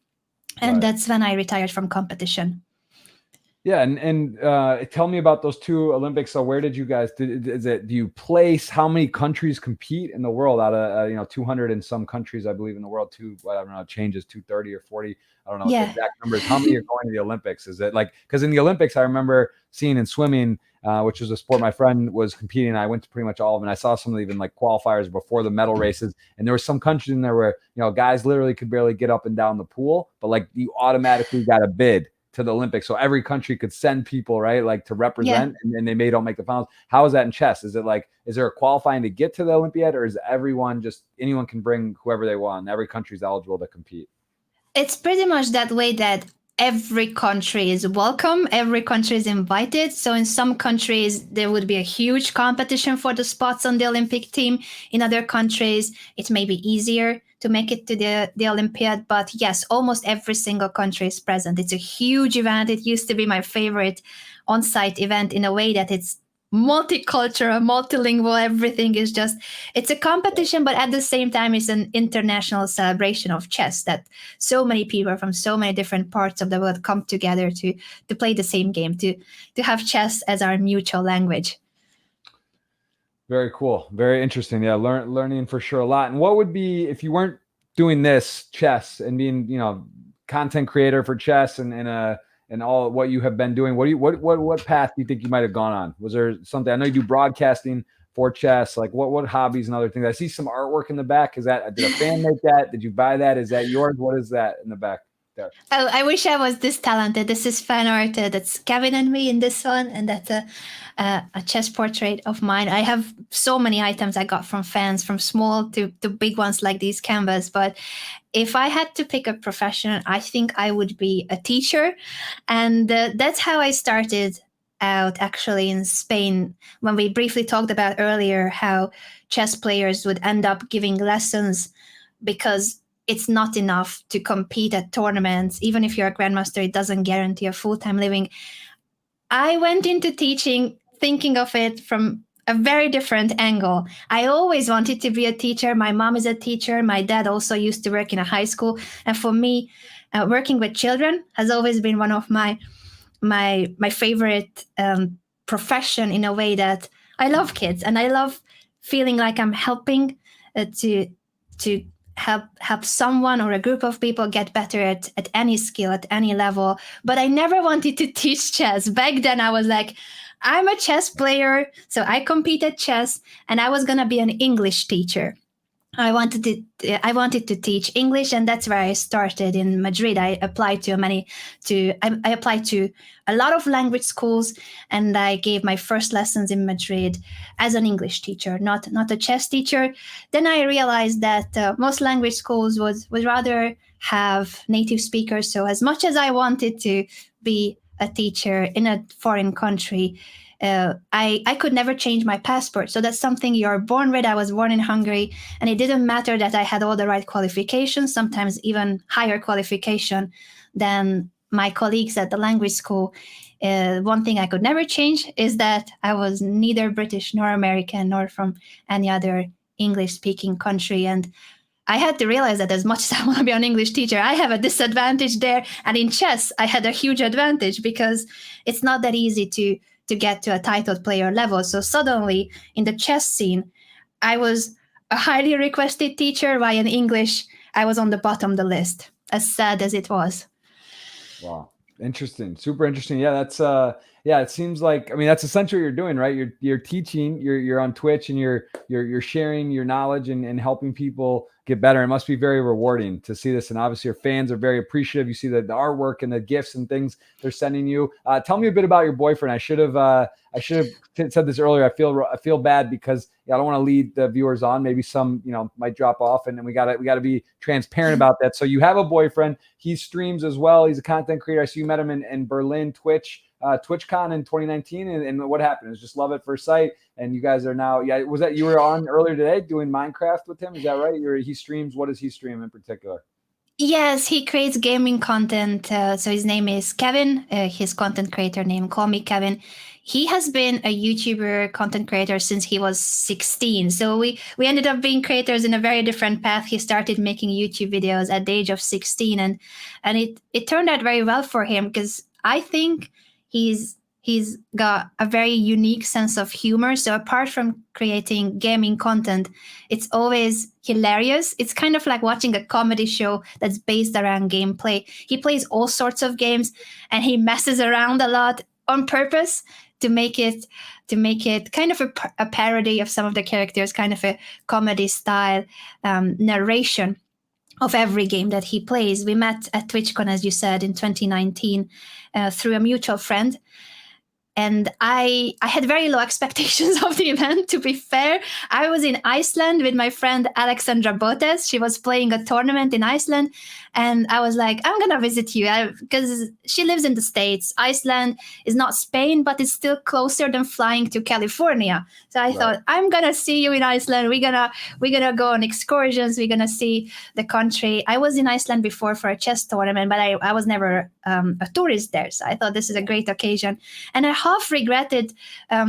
And That's when I retired from competition. Yeah, and tell me about those two Olympics. So where did you guys? Do you place? How many countries compete in the world out of 200 and some countries, I believe, in the world? I don't know, it changes 230 or 40. I don't know what the Yeah. exact numbers. How many are going to the Olympics? Is it like, because in the Olympics, I remember seeing in swimming, which was a sport my friend was competing in. I went to pretty much all of them. And I saw some of the even like qualifiers before the medal races, and there were some countries in there where guys literally could barely get up and down the pool, but like you automatically got a bid to the Olympics. So every country could send people, right? Like to represent, and they don't make the finals. How is that in chess? Is it like, is there a qualifying to get to the Olympiad, or is everyone just anyone can bring whoever they want? Every country's eligible to compete. It's pretty much that way, that every country is welcome, every country is invited. So in some countries, there would be a huge competition for the spots on the Olympic team. In other countries, it may be easier to make it to the Olympiad. But yes, almost every single country is present. It's a huge event. It used to be my favorite on-site event, in a way that it's multicultural, multilingual. Everything is just, it's a competition, but at the same time it's an international celebration of chess, that so many people from so many different parts of the world come together to play the same game, to have chess as our mutual language. Very cool, very interesting. Yeah, learning for sure a lot. And what would be, if you weren't doing this chess and being content creator for chess and all what you have been doing, what path do you think you might have gone on? Was there something? I know you do broadcasting for chess. Like what hobbies and other things? I see some artwork in the back. Is that, did a fan make that? Did you buy that? Is that yours? What is that in the back there? Oh, I wish I was this talented. This is fan art. That's Kevin and me in this one, and that's a chess portrait of mine. I have so many items I got from fans, from small to big ones like these canvas. But if I had to pick a profession, I think I would be a teacher. And that's how I started out, actually, in Spain, when we briefly talked about earlier how chess players would end up giving lessons because it's not enough to compete at tournaments. Even if you're a grandmaster, it doesn't guarantee a full-time living. I went into teaching thinking of it from a very different angle. I always wanted to be a teacher. My mom is a teacher. My dad also used to work in a high school. And for me, working with children has always been one of my favorite profession, in a way that I love kids and I love feeling like I'm helping to help someone or a group of people get better at any skill, at any level. But I never wanted to teach chess. Back then I was like, I'm a chess player, so I competed chess, and I was going to be an English teacher. I wanted to teach English, and that's where I started in Madrid. I applied to I applied to a lot of language schools, and I gave my first lessons in Madrid as an English teacher, not a chess teacher. Then I realized that most language schools would rather have native speakers. So as much as I wanted to be a teacher in a foreign country, I could never change my passport. So that's something you're born with. I was born in Hungary, and it didn't matter that I had all the right qualifications, sometimes even higher qualification than my colleagues at the language school. One thing I could never change is that I was neither British nor American nor from any other English-speaking country. And I had to realize that as much as I want to be an English teacher, I have a disadvantage there. And in chess, I had a huge advantage because it's not that easy to get to a titled player level. So suddenly, in the chess scene, I was a highly requested teacher, while in English, I was on the bottom of the list, as sad as it was. Wow. Interesting. Super interesting. Yeah, that's it seems like, I mean, that's essentially what you're doing, right? You're teaching, you're on Twitch, and you're sharing your knowledge and helping people get better. It must be very rewarding to see this. And obviously your fans are very appreciative. You see the artwork and the gifts and things they're sending you. Tell me a bit about your boyfriend. I should have said this earlier. I feel bad because I don't want to lead the viewers on. Maybe some, might drop off, and then we gotta be transparent about that. So you have a boyfriend. He streams as well. He's a content creator. I see you met him in Berlin, TwitchCon in 2019. And what happened? It was just love at first sight. And you guys are now, was that you were on earlier today doing Minecraft with him? Is that right? He streams. What does he stream in particular? Yes, he creates gaming content. So his name is Kevin, his content creator name, call me Kevin. He has been a YouTuber content creator since he was 16. So we ended up being creators in a very different path. He started making YouTube videos at the age of 16, and it turned out very well for him, because I think He's got a very unique sense of humor. So apart from creating gaming content, it's always hilarious. It's kind of like watching a comedy show that's based around gameplay. He plays all sorts of games and he messes around a lot on purpose to make it kind of a parody of some of the characters, kind of a comedy style narration of every game that he plays. We met at TwitchCon, as you said, in 2019 through a mutual friend. And I had very low expectations of the event, to be fair. I was in Iceland with my friend Alexandra Botes. She was playing a tournament in Iceland. And I was like, I'm going to visit you because she lives in the States. Iceland is not Spain, but it's still closer than flying to California. So I thought, I'm going to see you in Iceland. We're gonna go on excursions. We're going to see the country. I was in Iceland before for a chess tournament, but I was never a tourist there. So I thought this is a great occasion. And I half regretted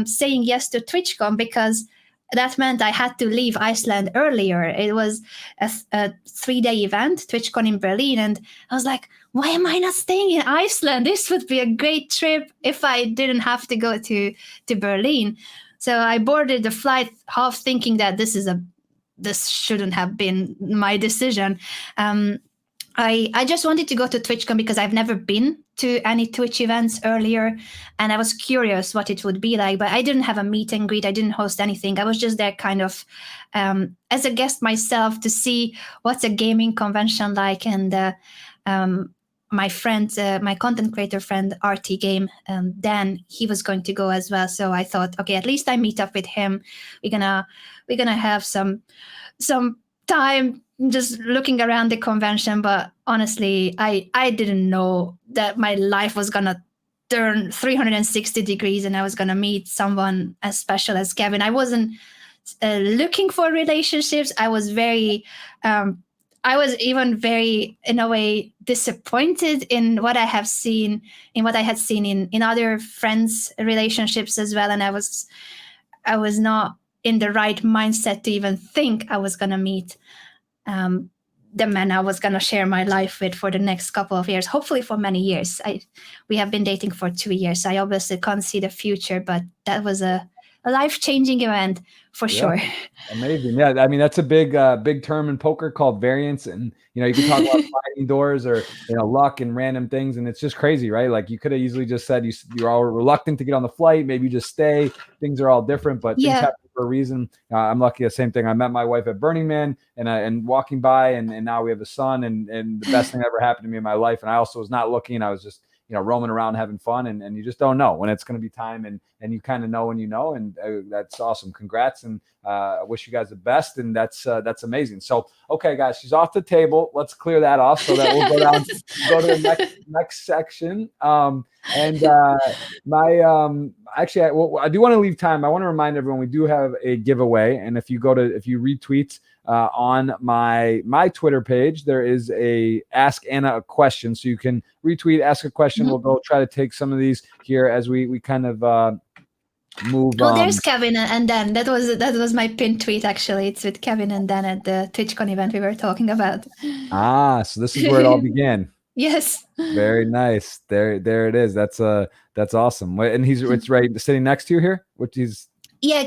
saying yes to TwitchCon because that meant I had to leave Iceland earlier. It was a 3-day event, TwitchCon in Berlin. And I was like, why am I not staying in Iceland? This would be a great trip if I didn't have to go to Berlin. So I boarded the flight half thinking that this shouldn't have been my decision. I just wanted to go to TwitchCon because I've never been to any Twitch events earlier, and I was curious what it would be like, but I didn't have a meet and greet. I didn't host anything. I was just there kind of as a guest myself to see what's a gaming convention like. And my friend, my content creator friend, RT Game, Dan, he was going to go as well. So I thought, okay, at least I meet up with him. We're gonna have some time just looking around the convention. But honestly, I didn't know that my life was gonna turn 360 degrees and I was gonna meet someone as special as Kevin. I wasn't looking for relationships. I was even very, in a way, disappointed in what I had seen in other friends' relationships as well. And I was not in the right mindset to even think I was gonna meet the man I was going to share my life with for the next couple of years, hopefully for many years. We have been dating for 2 years. I obviously can't see the future, but that was a life-changing event for sure. Amazing. Yeah. I mean, that's a big term in poker called variance. And, you can talk about sliding doors or, luck and random things. And it's just crazy, right? Like you could have easily just said you're all reluctant to get on the flight. Maybe you just stay. Things are all different, but things happen for a reason. I'm lucky. The same thing. I met my wife at Burning Man and walking by, and now we have a son, and the best thing that ever happened to me in my life. And I also was not looking. I was just, roaming around having fun, and you just don't know when it's going to be time, and you kind of know when and that's awesome. Congrats, and I wish you guys the best, and that's amazing. So, okay, guys, she's off the table. Let's clear that off so that we'll go to the next section. Actually, I do want to leave time. I want to remind everyone we do have a giveaway, and if you retweet on my Twitter page, there is a Ask Anna a Question, so you can retweet, ask a question. We'll go try to take some of these here as we kind of move. Well, there's Kevin and Dan. That was my pinned tweet. Actually, it's with Kevin and Dan at the TwitchCon event we were talking about. So this is where it all began. Yes. Very nice. There it is. That's awesome. And it's right sitting next to you here.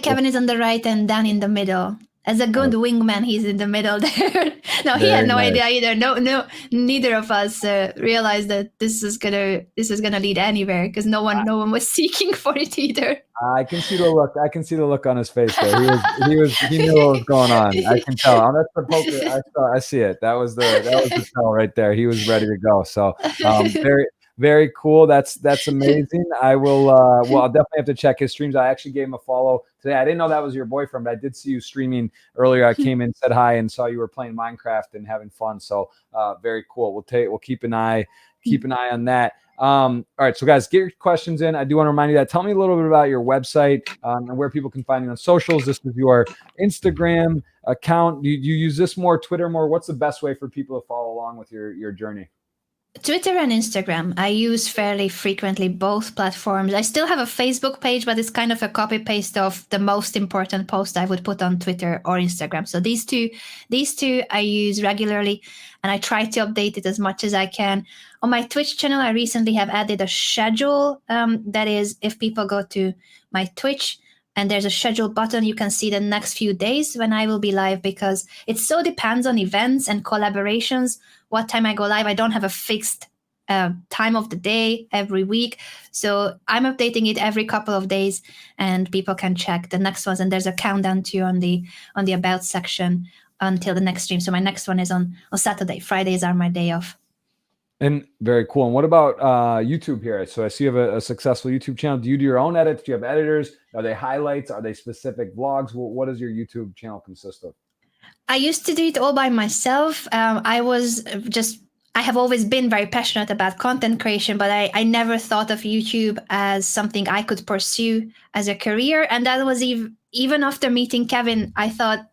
Kevin is on the right and Dan in the middle. As a good wingman, he's in the middle there. No, he had no idea either. No, neither of us realized that this is gonna lead anywhere because no one was seeking for it either. I can see the look. I can see the look on his face there. He knew what was going on. I can tell. That's the poker. I see it. That was the tell right there. He was ready to go. So very, very cool. That's amazing. I will. I'll definitely have to check his streams. I actually gave him a follow today. I didn't know that was your boyfriend, but I did see you streaming earlier. I came in, said hi, and saw you were playing Minecraft and having fun. So very cool. We'll keep an eye on that. All right, so guys, get your questions in. I do want to remind you that. Tell me a little bit about your website and where people can find you on socials. This is your Instagram account. Do you use this more, Twitter more? What's the best way for people to follow along with your journey? Twitter and Instagram. I use fairly frequently both platforms. I still have a Facebook page, but it's kind of a copy paste of the most important post I would put on Twitter or Instagram. So these two I use regularly, and I try to update it as much as I can. On my Twitch channel, I recently have added a schedule. That is, if people go to my Twitch and there's a schedule button, you can see the next few days when I will be live, because it so depends on events and collaborations what time I go live. I don't have a fixed time of the day every week. So I'm updating it every couple of days, and people can check the next ones. And there's a countdown too on the about section until the next stream. So my next one is on Saturday. Fridays are my day off. And very cool. And what about YouTube here? So I see you have a successful YouTube channel. Do you do your own edits? Do you have editors? Are they highlights? Are they specific vlogs? What does your YouTube channel consist of? I used to do it all by myself. I have always been very passionate about content creation, but I never thought of YouTube as something I could pursue as a career. And that was even after meeting Kevin, I thought,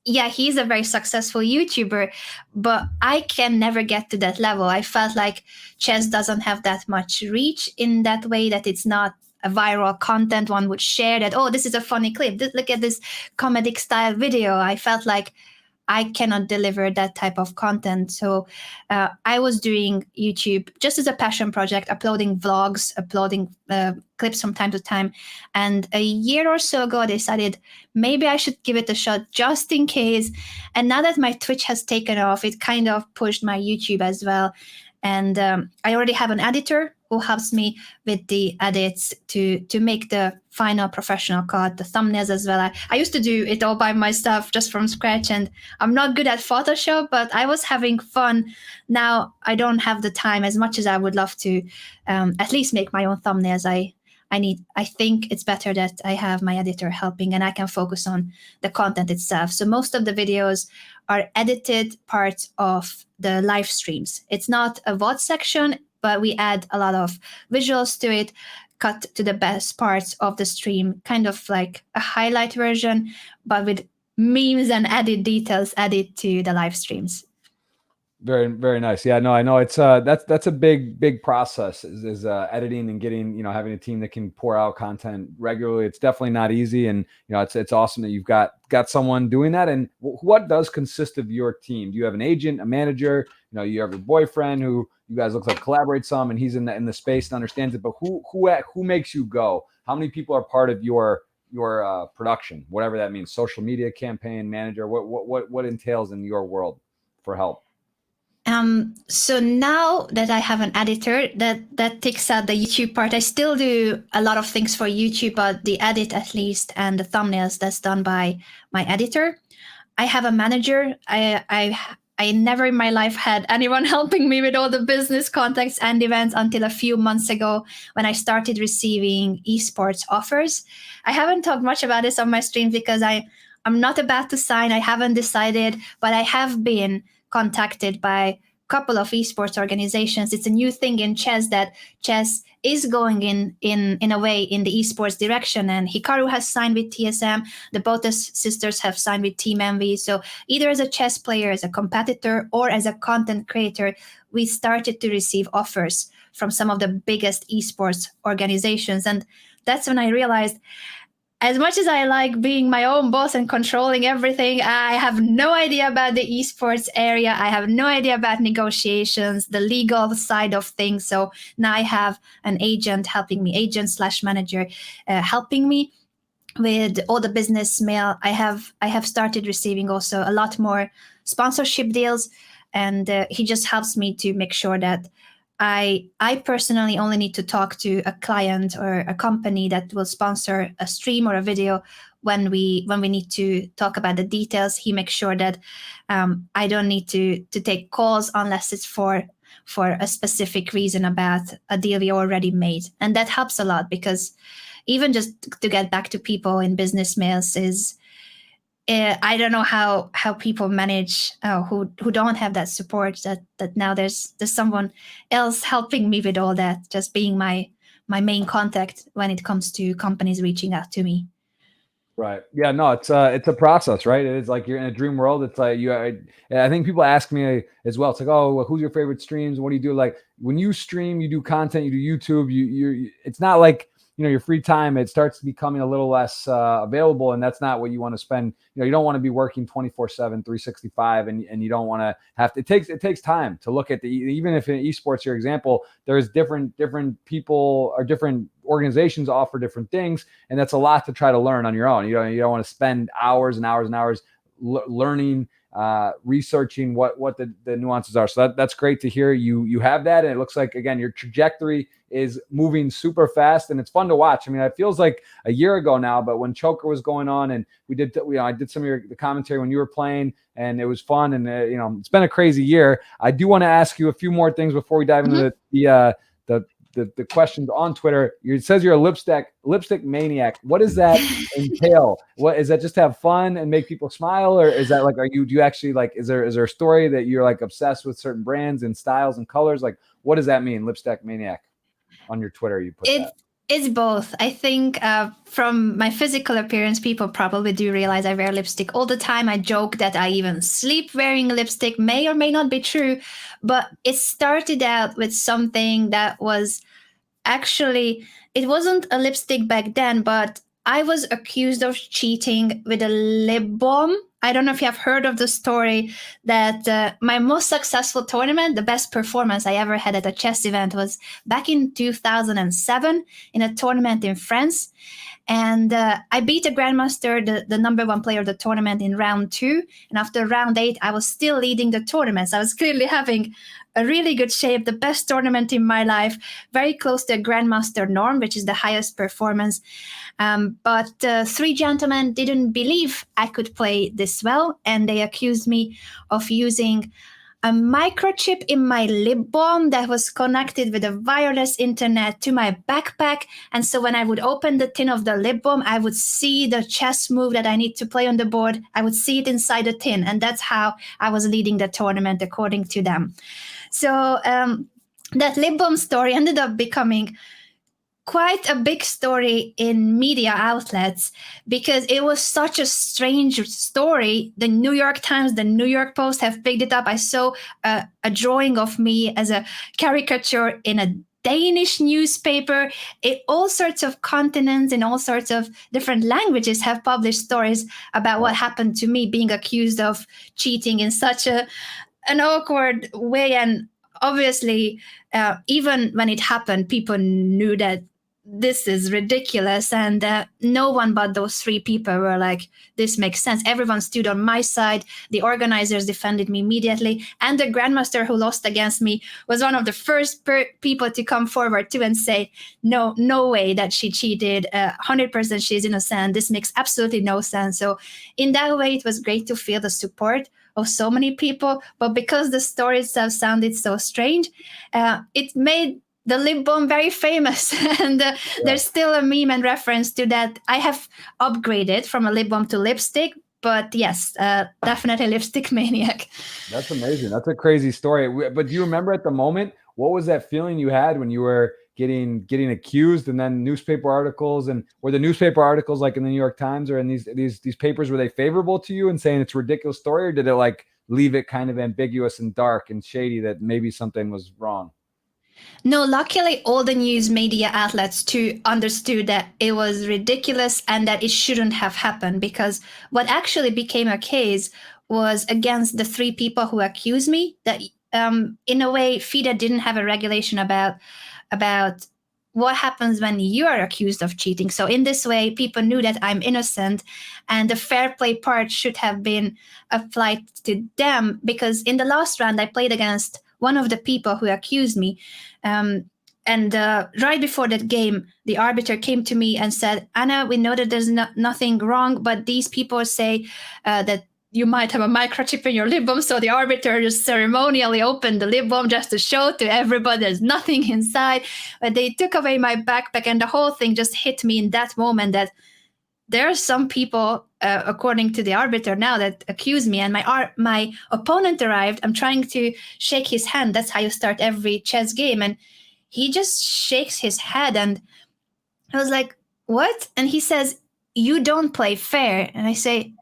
yeah, he's a very successful YouTuber, but I can never get to that level. I felt like chess doesn't have that much reach in that way, that it's not a viral content one would share that, oh, this is a funny clip. Look at this comedic style video. I felt like I cannot deliver that type of content. So I was doing YouTube just as a passion project, uploading vlogs, uploading clips from time to time. And a year or so ago, I decided maybe I should give it a shot just in case. And now that my Twitch has taken off, it kind of pushed my YouTube as well. And I already have an editor who helps me with the edits to make the final professional cut, the thumbnails as well. I used to do it all by myself, just from scratch, and I'm not good at Photoshop, but I was having fun. Now I don't have the time as much as I would love to at least make my own thumbnails. I think it's better that I have my editor helping and I can focus on the content itself. So most of the videos are edited parts of the live streams. It's not a VOD section, but we add a lot of visuals to it, cut to the best parts of the stream, kind of like a highlight version, but with memes and added details added to the live streams. Very, very nice. Yeah, no, I know it's that's a big process is editing and getting, having a team that can pour out content regularly. It's definitely not easy, and it's awesome that you've got someone doing that. And what does consist of your team? Do you have an agent, a manager? You have your boyfriend who you guys look like collaborate some, and he's in the space and understands it. But who makes you go? How many people are part of your production, whatever that means? Social media campaign manager. What entails in your world for help? So now that I have an editor that takes out the YouTube part, I still do a lot of things for YouTube, but the edit at least and the thumbnails, that's done by my editor. I have a manager. I never in my life had anyone helping me with all the business contacts and events until a few months ago when I started receiving esports offers. I haven't talked much about this on my stream because I'm not about to sign. I haven't decided, but I have been contacted by a couple of esports organizations. It's a new thing in chess that chess is going in a way in the esports direction. And Hikaru has signed with TSM. The Botas sisters have signed with Team Envy. So either as a chess player, as a competitor, or as a content creator, we started to receive offers from some of the biggest esports organizations. And that's when I realized, as much as I like being my own boss and controlling everything, I have no idea about the esports area. I have no idea about negotiations, the legal side of things. So now I have an agent helping me, agent/manager helping me with all the business mail. I have started receiving also a lot more sponsorship deals, and he just helps me to make sure that I personally only need to talk to a client or a company that will sponsor a stream or a video when we need to talk about the details. He makes sure that I don't need to take calls unless it's for a specific reason about a deal we already made. And that helps a lot, because even just to get back to people in business mails is I don't know how people manage who don't have that support, that now there's someone else helping me with all that, just being my main contact when it comes to companies reaching out to me. Right. Yeah. No, it's a process, right? It's like you're in a dream world. It's like I think people ask me as well. It's like, oh, well, who's your favorite streams? What do you do? Like when you stream, you do content, you do YouTube. It's not like your free time. It starts becoming a little less available, and that's not what you want to spend. You don't want to be working 24/7, 365, and you don't want to have to. It takes time to look at even if in esports, your example, there's different people or different organizations offer different things, and that's a lot to try to learn on your own. You don't want to spend hours and hours and hours learning, researching what the nuances are. So that's great to hear. You have that, and it looks like, again, your trajectory is moving super fast, and it's fun to watch. I mean, it feels like a year ago now, but when Choker was going on, and I did some of the commentary when you were playing, and it was fun, and it's been a crazy year. I do want to ask you a few more things before we dive into the questions on Twitter. It says you're a lipstick maniac. What does that entail? What is that? Just have fun and make people smile, or is that like, do you actually like? Is there a story that you're like obsessed with certain brands and styles and colors? Like, what does that mean, lipstick maniac? On your Twitter, you put that. It's both. I think from my physical appearance, people probably do realize I wear lipstick all the time. I joke that I even sleep wearing lipstick. May or may not be true, but it started out with something that was actually, it wasn't a lipstick back then, but I was accused of cheating with a lip balm. I don't know if you have heard of the story that my most successful tournament, the best performance I ever had at a chess event, was back in 2007 in a tournament in France. And I beat a Grandmaster, the number one player of the tournament, in round 2. And after round 8, I was still leading the tournament. So I was clearly having a really good shape, the best tournament in my life, very close to a Grandmaster norm, which is the highest performance. But 3 gentlemen didn't believe I could play this well, and they accused me of using a microchip in my lip balm that was connected with a wireless internet to my backpack. And so when I would open the tin of the lip balm, I would see the chess move that I need to play on the board. I would see it inside the tin. And that's how I was leading the tournament, according to them. So that lip balm story ended up becoming quite a big story in media outlets because it was such a strange story. The New York Times, the New York Post have picked it up. I saw a drawing of me as a caricature in a Danish newspaper. All sorts of continents and all sorts of different languages have published stories about what happened to me being accused of cheating in such an awkward way. And obviously, even when it happened, people knew that this is ridiculous, and no one but those 3 people were like, this makes sense. Everyone stood on my side. The organizers defended me immediately, and the Grandmaster who lost against me was one of the first people to come forward too and say, no way that she cheated, 100% she's innocent, this makes absolutely no sense. So in that way, it was great to feel the support of so many people, but because the story itself sounded so strange, it made the lip balm very famous. And there's still a meme and reference to that. I have upgraded from a lip balm to lipstick, but yes, definitely lipstick maniac. That's amazing. That's a crazy story. But do you remember at the moment, what was that feeling you had when you were getting accused, and then newspaper articles? And were the newspaper articles like in the New York Times or in these papers, were they favorable to you and saying it's a ridiculous story, or did it like leave it kind of ambiguous and dark and shady that maybe something was wrong? No, luckily all the news media outlets too understood that it was ridiculous and that it shouldn't have happened, because what actually became a case was against the 3 people who accused me. That in a way, FIDE didn't have a regulation about what happens when you are accused of cheating. So in this way, people knew that I'm innocent, and the fair play part should have been applied to them, because in the last round, I played against one of the people who accused me. And right before that game, the arbiter came to me and said, Anna, we know that there's nothing wrong, but these people say that you might have a microchip in your lip balm. So the arbiter just ceremonially opened the lip balm just to show to everybody there's nothing inside. But they took away my backpack, and the whole thing just hit me in that moment that there are some people, according to the arbiter now, that accuse me. And my opponent arrived. I'm trying to shake his hand. That's how you start every chess game. And he just shakes his head. And I was like, what? And he says, you don't play fair. And I say,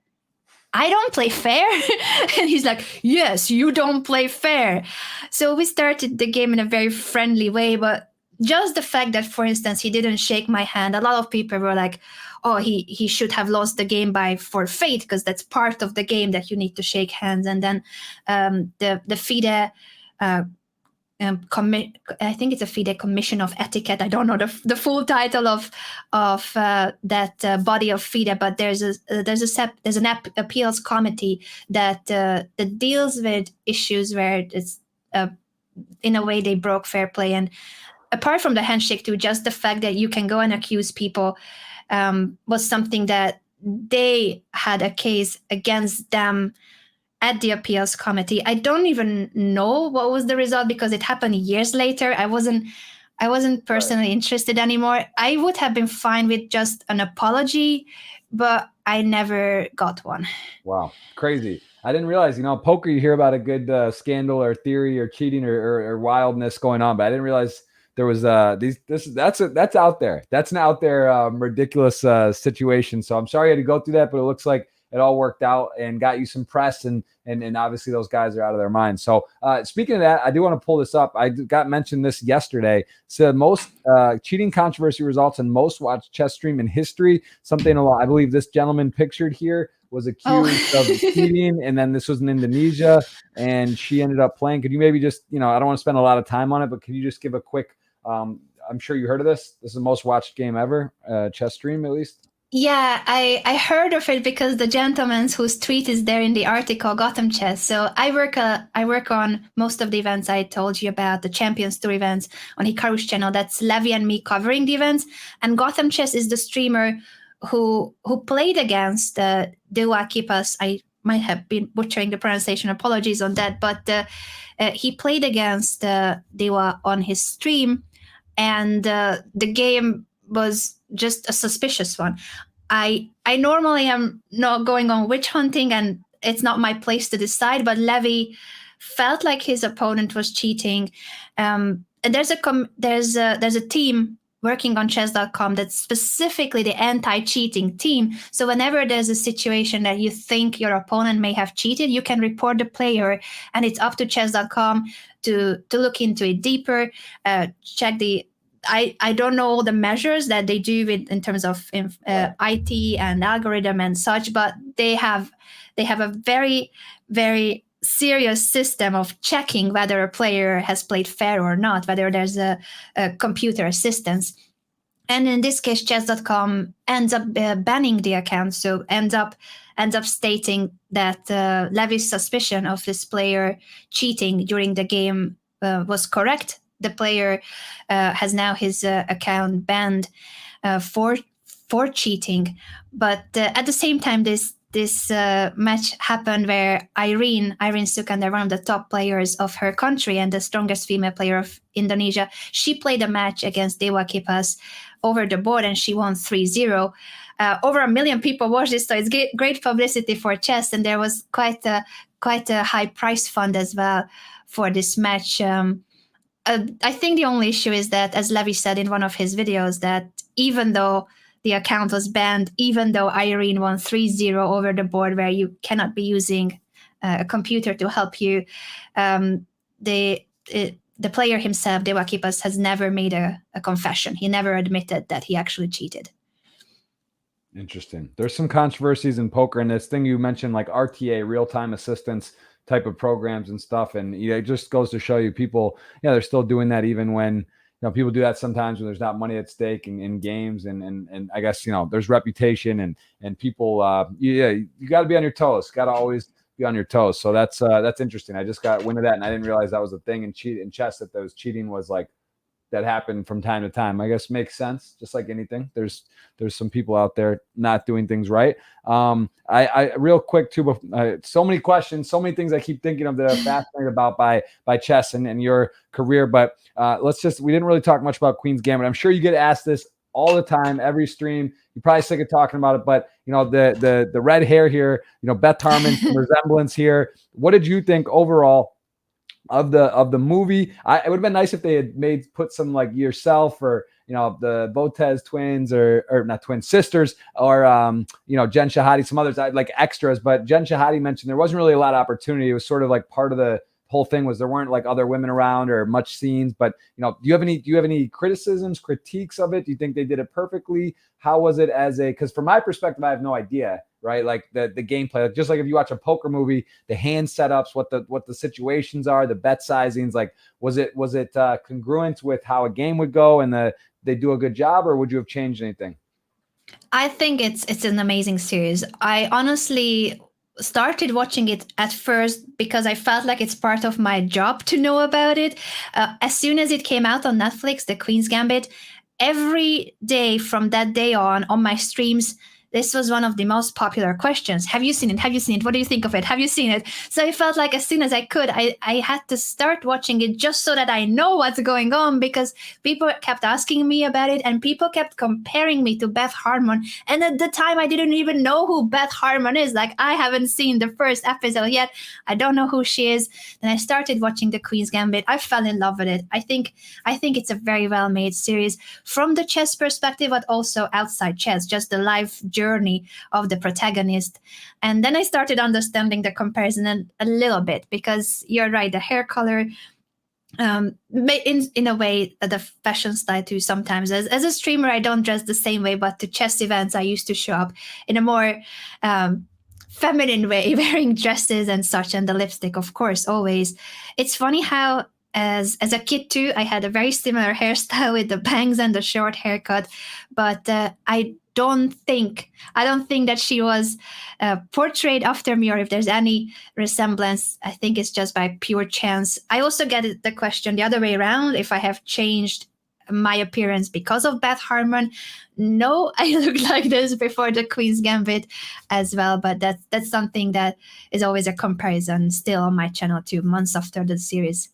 I don't play fair. And he's like, yes, you don't play fair. So we started the game in a very friendly way, but just the fact that, for instance, he didn't shake my hand, a lot of people were like, oh, he should have lost the game by forfeit, because that's part of the game that you need to shake hands. And then the FIDE, I think it's a FIDE Commission of Etiquette. I don't know the full title of that body of FIDE, but there's an appeals committee that deals with issues where it's in a way they broke fair play. And apart from the handshake too, just the fact that you can go and accuse people was something that they had a case against them at the appeals committee. I don't even know what was the result, because it happened years later. I wasn't personally interested anymore. I would have been fine with just an apology, but I never got one. Wow, crazy. I didn't realize, poker, you hear about a good scandal or theory or cheating or wildness going on, but I didn't realize there was that's out there. That's an out there ridiculous situation. So I'm sorry you had to go through that, but it looks like it all worked out and got you some press, and obviously those guys are out of their minds. So speaking of that, I do want to pull this up. I got mentioned this yesterday. So most cheating controversy results in most watched chess stream in history. Something I believe this gentleman pictured here was accused of cheating, and then this was in Indonesia, and she ended up playing. Could you maybe just, I don't want to spend a lot of time on it, but could you just give a quick, I'm sure you heard of this. This is the most watched game ever, chess stream at least. Yeah, I heard of it because the gentleman whose tweet is there in the article, Gotham Chess. So I work on most of the events I told you about, the Champions Tour events on Hikaru's channel. That's Levi and me covering the events. And Gotham Chess is the streamer who played against Dewa Kipas. I might have been butchering the pronunciation. Apologies on that. But he played against Dewa on his stream, and the game was just a suspicious one. I normally am not going on witch hunting, and it's not my place to decide, but Levi felt like his opponent was cheating. And there's a team working on chess.com that's specifically the anti-cheating team. So whenever there's a situation that you think your opponent may have cheated, you can report the player, and it's up to chess.com to look into it deeper, check the I don't know all the measures that they do in terms of IT and algorithm and such, but they have a very, very serious system of checking whether a player has played fair or not, whether there's a computer assistance. And in this case, chess.com ends up banning the account, so ends up stating that Levi's suspicion of this player cheating during the game was correct. The player has now his account banned for cheating. But at the same time, this match happened where Irene Sukandar, one of the top players of her country and the strongest female player of Indonesia, she played a match against Dewa Kipas over the board, and she won 3-0. Over 1 million people watched this, so it's great publicity for chess, and there was quite a high prize fund as well for this match. I think the only issue is that, as Levi said in one of his videos, that even though the account was banned, even though Irene won 3-0 over the board, where you cannot be using a computer to help you, the player himself, Dewa Kipas, has never made a confession. He never admitted that he actually cheated. Interesting. There's some controversies in poker, and this thing you mentioned, like RTA, real-time assistance type of programs and stuff, and it just goes to show you people, they're still doing that even when people do that sometimes when there's not money at stake in games, and I guess there's reputation and people you got to be on your toes, got to always be on your toes. So that's interesting. I just got wind of that, and I didn't realize that was a thing in chess, that those cheating was like that happened from time to time. I guess makes sense. Just like anything, there's some people out there not doing things right. I real quick too, so many questions, so many things I keep thinking of that I'm fascinated about by chess and your career. But we didn't really talk much about Queen's Gambit. I'm sure you get asked this all the time, every stream. You're probably sick of talking about it, but the red hair here, Beth Harmon, some resemblance here. What did you think overall of the movie? It would have been nice if they had put some like yourself or the Botez twins or not twins, sisters, or Jen Shahadi, some others like extras. But Jen Shahadi mentioned there wasn't really a lot of opportunity. It was sort of like part of the whole thing was there weren't like other women around or much scenes. But do you have any criticisms, critiques of it? Do you think they did it perfectly? How was it because from my perspective, I have no idea, right? Like the gameplay, just like if you watch a poker movie, the hand setups, what the situations are, the bet sizings, like was it congruent with how a game would go and they do a good job, or would you have changed anything? I think it's an amazing series. I honestly started watching it at first because I felt like it's part of my job to know about it. As soon as it came out on Netflix, The Queen's Gambit, every day from that day on my streams, this was one of the most popular questions. Have you seen it? Have you seen it? What do you think of it? Have you seen it? So I felt like as soon as I could, I had to start watching it just so that I know what's going on, because people kept asking me about it and people kept comparing me to Beth Harmon. And at the time, I didn't even know who Beth Harmon is. Like, I haven't seen the first episode yet. I don't know who she is. Then I started watching The Queen's Gambit. I fell in love with it. I think it's a very well-made series from the chess perspective, but also outside chess, just the life journey of the protagonist. And then I started understanding the comparison a little bit, because you're right, the hair color, in a way, the fashion style too. Sometimes as a streamer, I don't dress the same way, but to chess events, I used to show up in a more feminine way, wearing dresses and such, and the lipstick, of course, always. It's funny how as a kid too, I had a very similar hairstyle with the bangs and the short haircut, but I don't think that she was portrayed after me, or if there's any resemblance. I think it's just by pure chance. I also get the question the other way around, if I have changed my appearance because of Beth Harmon. No, I looked like this before The Queen's Gambit as well, but that's something that is always a comparison still on my channel 2 months after the series.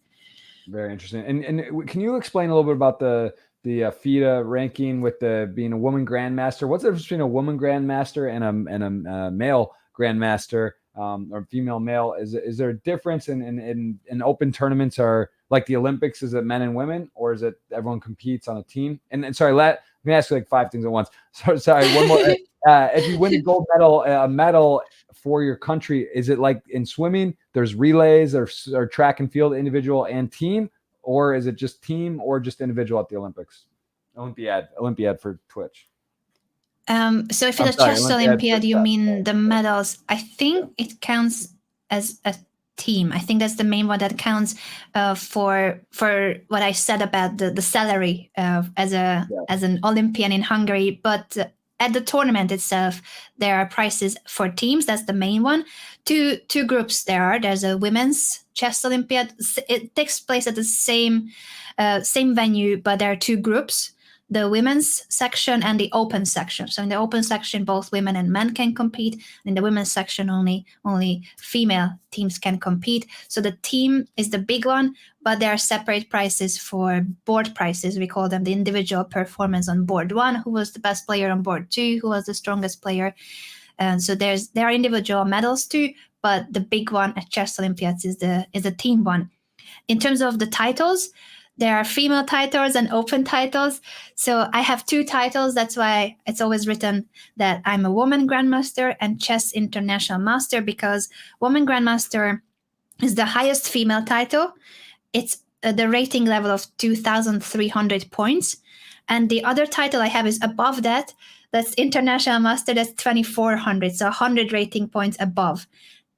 Very interesting. And can you explain a little bit about the FIDE ranking with being a woman grandmaster? What's the difference between a woman grandmaster and a male grandmaster, or female male? Is there a difference in open tournaments, or like the Olympics? Is it men and women, or is it everyone competes on a team? And sorry, let me ask you like 5 things at once. Sorry, one more. If you win a gold medal, a medal for your country, is it like in swimming? There's relays or track and field, individual and team, or is it just team or just individual at the Olympics? Olympiad for Twitch. So if it's a chess Olympiad, you mean the medals? I think it counts as a team. I think that's the main one that counts for what I said about the salary as an Olympian in Hungary. But at the tournament itself, there are prizes for teams. That's the main one. Two groups there's a women's chess Olympiad. It takes place at the same venue, but there are 2 groups: the women's section and the open section. So in the open section, both women and men can compete. In the women's section, only female teams can compete. So the team is the big one, but there are separate prizes for board prizes. We call them the individual performance on board 1, who was the best player, on board 2, who was the strongest player. And so there are individual medals too, but the big one at Chess Olympiads is the team one. In terms of the titles, there are female titles and open titles. So I have 2 titles. That's why it's always written that I'm a woman grandmaster and chess international master, because woman grandmaster is the highest female title. It's the rating level of 2,300 points. And the other title I have is above that. That's international master. That's 2,400. So 100 rating points above.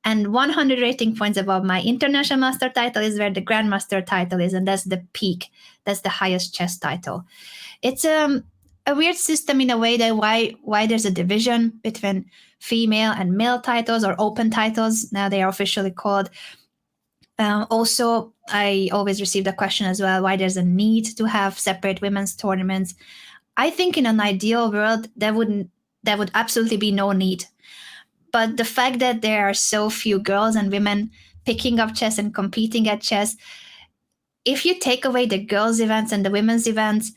And 100 rating points above my international master title is where the grandmaster title is, and that's the peak. That's the highest chess title. It's a weird system in a way, that why there's a division between female and male titles, or open titles. Now they are officially called. Also, I always receive the question as well, why there's a need to have separate women's tournaments. I think in an ideal world, there would absolutely be no need. But the fact that there are so few girls and women picking up chess and competing at chess, if you take away the girls' events and the women's events,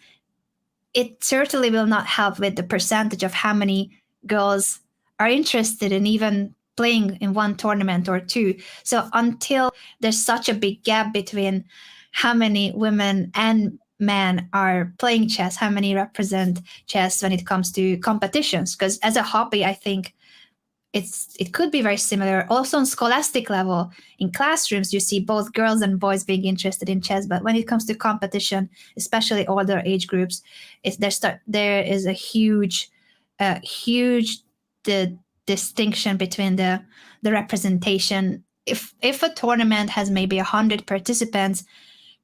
it certainly will not help with the percentage of how many girls are interested in even playing in one tournament or 2. So until there's such a big gap between how many women and men are playing chess, how many represent chess when it comes to competitions. Because as a hobby, I think it could be very similar. Also on scholastic level, in classrooms, you see both girls and boys being interested in chess. But when it comes to competition, especially older age groups, there is a huge distinction between the representation. If a tournament has maybe 100 participants,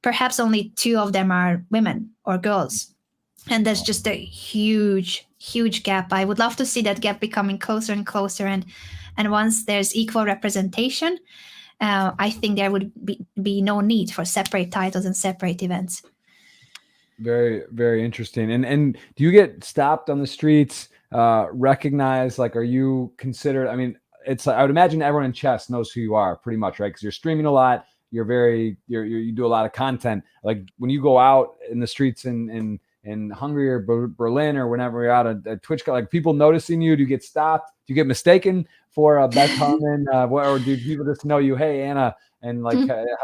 perhaps only 2 of them are women or girls, and there's just a huge gap. I would love to see that gap becoming closer and closer, and once there's equal representation, I think there would be no need for separate titles and separate events. Very, very interesting. And do you get stopped on the streets, recognized? Like, are you considered? I mean, I would imagine everyone in chess knows who you are pretty much, right? Because you're streaming a lot. You do a lot of content. Like when you go out in the streets in Hungary or Berlin or whenever you're out at Twitch, like people noticing you, do you get stopped? Do you get mistaken for Beth Harmon? Or do people just know you? Hey, Anna, and like,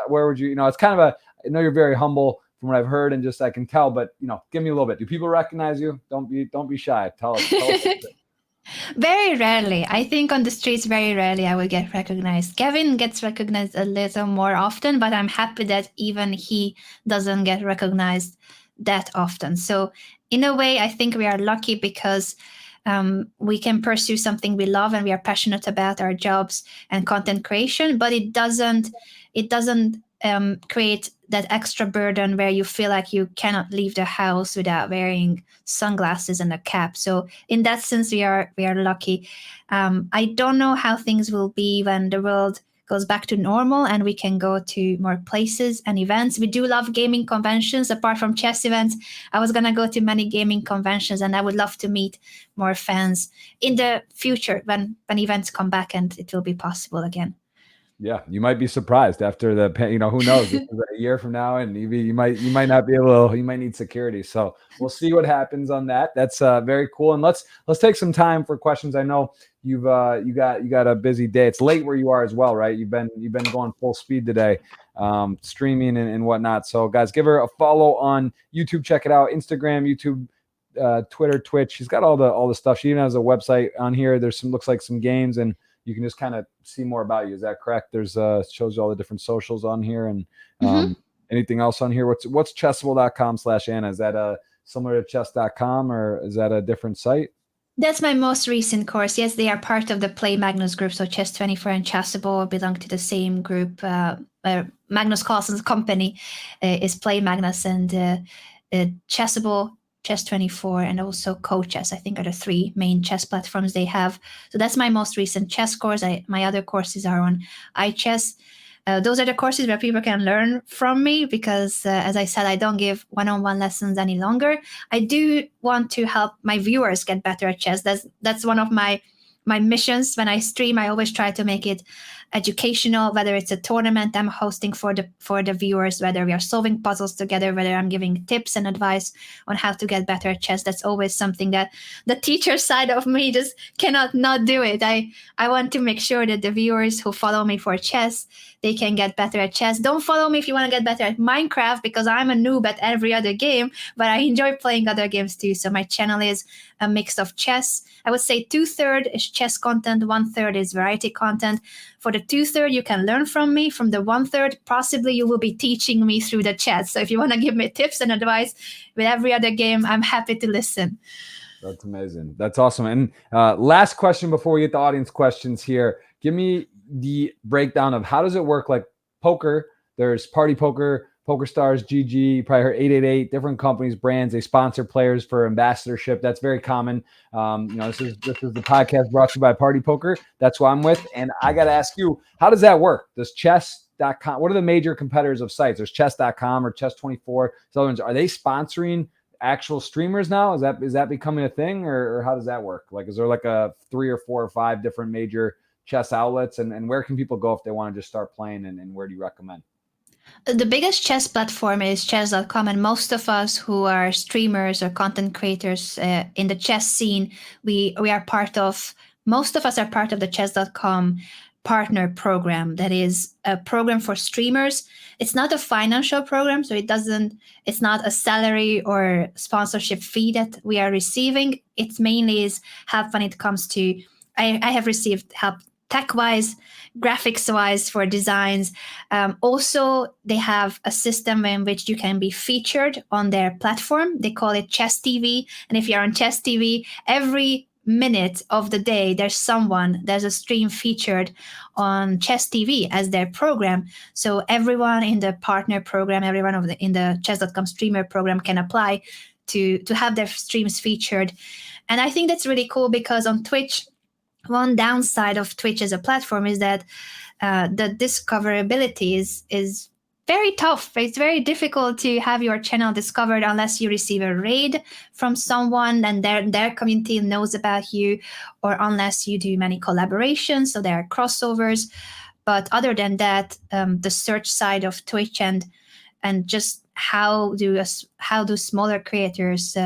where would you? You know, it's kind of I know you're very humble from what I've heard and just I can tell, but give me a little bit. Do people recognize you? Don't be shy. Tell us. Very rarely. I think on the streets, very rarely I will get recognized. Kevin gets recognized a little more often, but I'm happy that even he doesn't get recognized that often. So in a way, I think we are lucky because we can pursue something we love and we are passionate about our jobs and content creation, but it doesn't create that extra burden where you feel like you cannot leave the house without wearing sunglasses and a cap. So in that sense, we are lucky. I don't know how things will be when the world goes back to normal and we can go to more places and events. We do love gaming conventions. Apart from chess events, I was going to go to many gaming conventions, and I would love to meet more fans in the future when events come back and it will be possible again. Yeah, you might be surprised after who knows? This is a year from now, and you might not be able to. You might need security. So we'll see what happens on that. That's very cool. And let's take some time for questions. I know you got a busy day. It's late where you are as well, right? You've been going full speed today, streaming and whatnot. So guys, give her a follow on YouTube. Check it out. Instagram, YouTube, Twitter, Twitch. She's got all the stuff. She even has a website on here. There's looks like some games, and you can just kind of see more about you. Is that correct? There's shows you all the different socials on here, and anything else on here. What's chessable.com/Anna? Is that similar to chess.com, or is that a different site? That's my most recent course. Yes, they are part of the Play Magnus group. So Chess24 and Chessable belong to the same group. Magnus Carlsen's company is Play Magnus, and Chessable, Chess24, and also CoChess, I think, are the 3 main chess platforms they have. So that's my most recent chess course. My other courses are on iChess. Those are the courses where people can learn from me because, as I said, I don't give one-on-one lessons any longer. I do want to help my viewers get better at chess. That's one of my missions. When I stream, I always try to make it educational, whether it's a tournament I'm hosting for the viewers, whether we are solving puzzles together, whether I'm giving tips and advice on how to get better at chess. That's always something that the teacher side of me just cannot not do it. I want to make sure that the viewers who follow me for chess, they can get better at chess. Don't follow me if you want to get better at Minecraft, because I'm a noob at every other game, but I enjoy playing other games too. So my channel is a mix of chess. I would say 2/3 is chess content, 1/3 is variety content. For the 2/3, you can learn from me. From the 1/3, possibly you will be teaching me through the chat. So if you want to give me tips and advice with every other game, I'm happy to listen. That's amazing. That's awesome. And last question before we get the audience questions here. Give me the breakdown of how does it work? Like poker, there's Party Poker, PokerStars, GG, you probably heard 888, different companies, brands, they sponsor players for ambassadorship. That's very common. This is the podcast brought to you by Party Poker. That's who I'm with. And I got to ask you, how does that work? Does chess.com, what are the major competitors of sites? There's chess.com or chess24. So are they sponsoring actual streamers now? Is that becoming a thing, or how does that work? Like, is there like a 3 or 4 or 5 different major chess outlets, and where can people go if they want to just start playing, and where do you recommend? The biggest chess platform is chess.com, and most of us who are streamers or content creators in the chess scene, most of us are part of the chess.com partner program that is a program for streamers. It's not a financial program, so it's not a salary or sponsorship fee that we are receiving. It mainly is help when it comes to, I have received help tech-wise, graphics-wise for designs. Also, they have a system in which you can be featured on their platform. They call it Chess TV. And if you're on Chess TV, every minute of the day, there's a stream featured on Chess TV as their program. So everyone in the partner program, everyone in the chess.com streamer program can apply to have their streams featured. And I think that's really cool because on Twitch, one downside of Twitch as a platform is that the discoverability is very tough. It's very difficult to have your channel discovered unless you receive a raid from someone and their community knows about you, or unless you do many collaborations, so there are crossovers. But other than that, the search side of Twitch and just how do smaller creators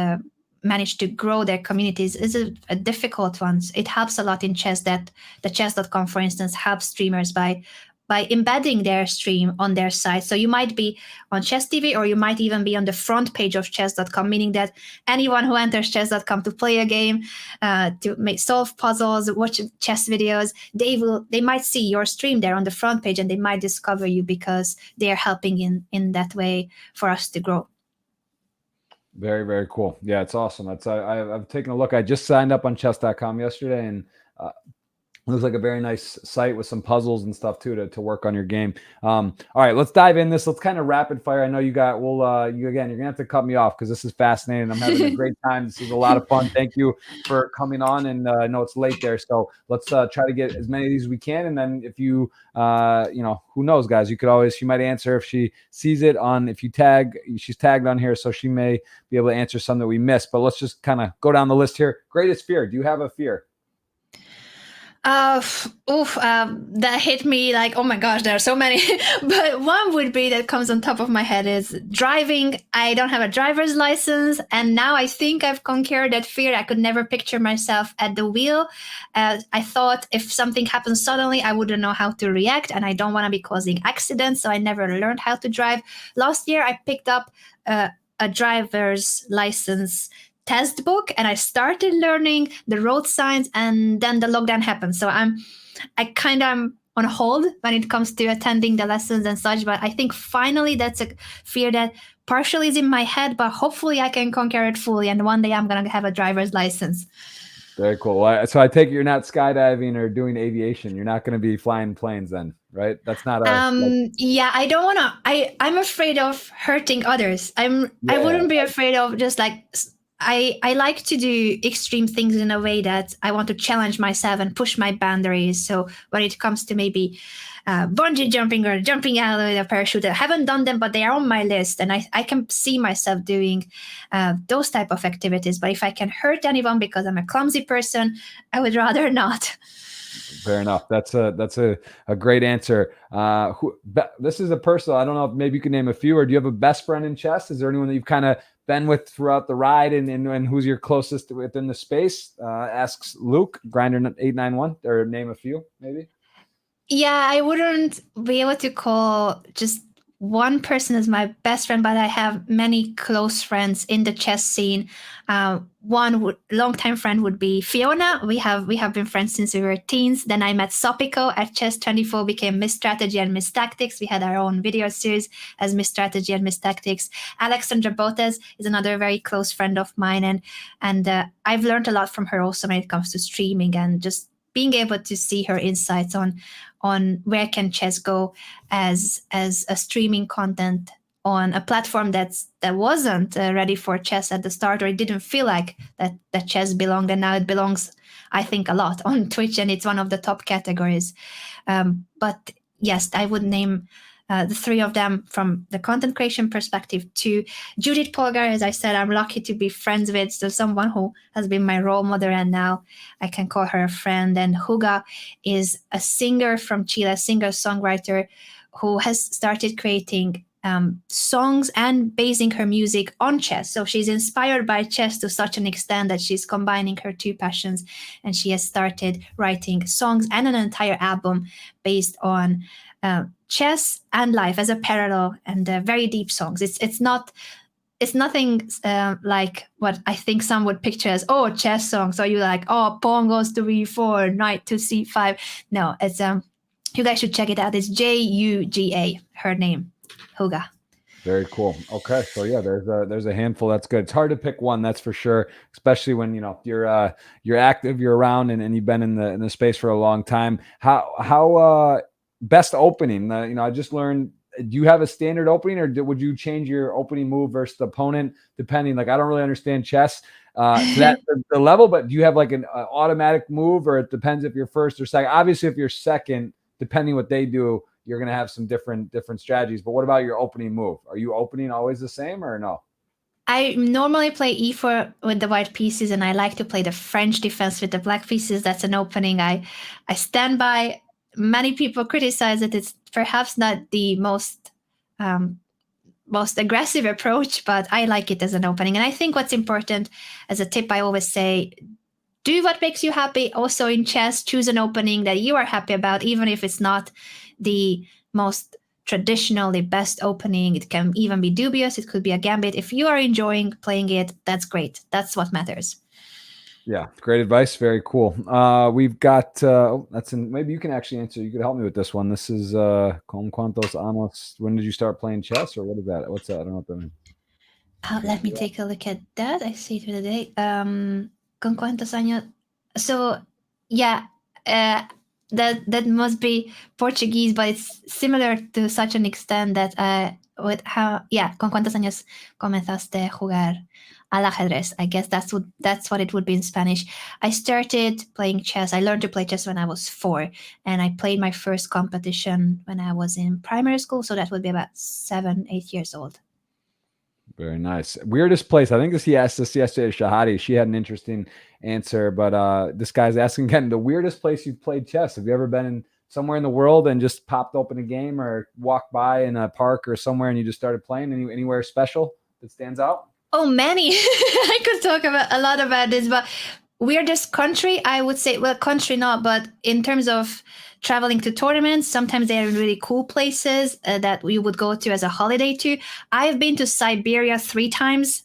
manage to grow their communities is a difficult one. It helps a lot in chess that the chess.com, for instance, helps streamers by embedding their stream on their site. So you might be on Chess TV, or you might even be on the front page of chess.com, meaning that anyone who enters chess.com to play a game, solve puzzles, watch chess videos, they might see your stream there on the front page, and they might discover you because they are helping in that way for us to grow. Very, very cool. Yeah, it's awesome. I've taken a look. I just signed up on chess.com yesterday, and it looks like a very nice site with some puzzles and stuff too to work on your game. All right, let's dive in this. Let's kind of rapid fire. I know you got. You're gonna have to cut me off because this is fascinating. I'm having a great time. This is a lot of fun. Thank you for coming on. And I know it's late there, so let's try to get as many of these as we can. And then if you, who knows, guys, she might answer if she sees it on. If you tag, she's tagged on here, so she may be able to answer some that we missed. But let's just kind of go down the list here. Greatest fear. Do you have a fear? That hit me like, oh my gosh, there are so many. But one would be that comes on top of my head is driving. I don't have a driver's license, and now I think I've conquered that fear. I could never picture myself at the wheel. I thought if something happens suddenly, I wouldn't know how to react, and I don't want to be causing accidents, so I never learned how to drive. Last year, I picked up a driver's license test book, and I started learning the road signs, and then the lockdown happened. So I kind of am on hold when it comes to attending the lessons and such. But I think finally that's a fear that partially is in my head, but hopefully I can conquer it fully. And one day I'm going to have a driver's license. Very cool. So I take it you're not skydiving or doing aviation. You're not going to be flying planes then, right? That's not yeah, I don't want to. I'm afraid of hurting others. I wouldn't be afraid of just like. I like to do extreme things in a way that I want to challenge myself and push my boundaries. So when it comes to maybe bungee jumping or jumping out of a parachute, I haven't done them, but they are on my list. And I can see myself doing those type of activities. But if I can hurt anyone because I'm a clumsy person, I would rather not. Fair enough. That's a great answer. This is a personal, I don't know if maybe you can name a few, or do you have a best friend in chess? Is there anyone that you've kind of been with throughout the ride, and who's your closest within the space? Asks Luke, Grinder891, or name a few, maybe. Yeah, I wouldn't be able to call just one person as my best friend, but I have many close friends in the chess scene. One longtime friend would be Fiona. We have been friends since we were teens. Then I met Sopiko at Chess24, became Miss Strategy and Miss Tactics. We had our own video series as Miss Strategy and Miss Tactics. Alexandra Botez is another very close friend of mine, and I've learned a lot from her also when it comes to streaming and just being able to see her insights on where can chess go as a streaming content on a platform that wasn't ready for chess at the start, or it didn't feel like that chess belonged, and now it belongs, I think, a lot on Twitch, and it's one of the top categories. But yes, I would name the three of them from the content creation perspective. To Judith Polgar, as I said, I'm lucky to be friends with, so someone who has been my role model, and now I can call her a friend. And Huga is a singer from Chile, singer-songwriter, who has started creating songs and basing her music on chess. So she's inspired by chess to such an extent that she's combining her two passions, and she has started writing songs and an entire album based on chess and life as a parallel, and very deep songs. It's nothing like what I think some would picture as, oh, chess song. So you like, oh, pawn goes to e4, knight to c5. No, it's you guys should check it out. It's Juga, her name, Huga. Very cool. Okay, so yeah, there's a handful. That's good. It's hard to pick one, that's for sure. Especially when you're active, you're around, and you've been in the space for a long time. How best opening? I just learned. Do you have a standard opening, or would you change your opening move versus the opponent depending? Like, I don't really understand chess to that the level, but do you have like an automatic move, or it depends if you're first or second? Obviously, if you're second, depending what they do, you're going to have some different strategies. But what about your opening move? Are you opening always the same or no? I normally play e4 with the white pieces, and I like to play the French defense with the black pieces. That's an opening I stand by. Many people criticize that it's perhaps not the most aggressive approach, but I like it as an opening. And I think what's important, as a tip I always say, do what makes you happy. Also in chess, choose an opening that you are happy about, even if it's not the most traditionally best opening. It can even be dubious. It could be a gambit. If you are enjoying playing it, that's great. That's what matters. Yeah, great advice. Very cool. We've got maybe you can actually answer. You could help me with this one. This is con cuantos años. When did you start playing chess, or what is that? What's that? I don't know what that means. Let me take a look at that. I see it for the day. Con cuantos años? So yeah, that must be Portuguese, but it's similar to such an extent that con cuántos años comenzaste a jugar al ajedrez? I guess that's what it would be in Spanish. I started playing chess. I learned to play chess when I was 4, and I played my first competition when I was in primary school. So that would be about 7-8 years old. Very nice. Weirdest place. I think he asked this yesterday to Shahadi. She had an interesting answer, but this guy's asking again, the weirdest place you've played chess. Have you ever been in somewhere in the world and just popped open a game, or walked by in a park or somewhere and you just started playing? Anywhere special that stands out? Oh, many. I could talk a lot about this, but weirdest country, I would say, well, country not, but in terms of traveling to tournaments, sometimes they are really cool places that we would go to as a holiday to. I've been to Siberia 3 times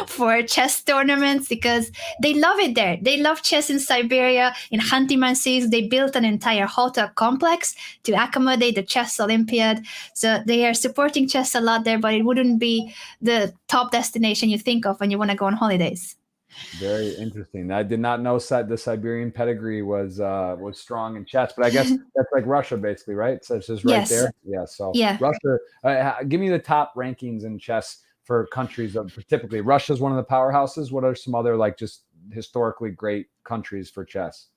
for chess tournaments because they love it there. They love chess in Siberia. In Khanty-Mansiysk, they built an entire hotel complex to accommodate the chess Olympiad. So they are supporting chess a lot there, but it wouldn't be the top destination you think of when you want to go on holidays. Very interesting. I did not know the Siberian pedigree was strong in chess, but I guess that's like Russia, basically, right? So it's just right there. Yeah. So yeah. Russia. Give me the top rankings in chess for countries. Typically, Russia is one of the powerhouses. What are some other like just historically great countries for chess?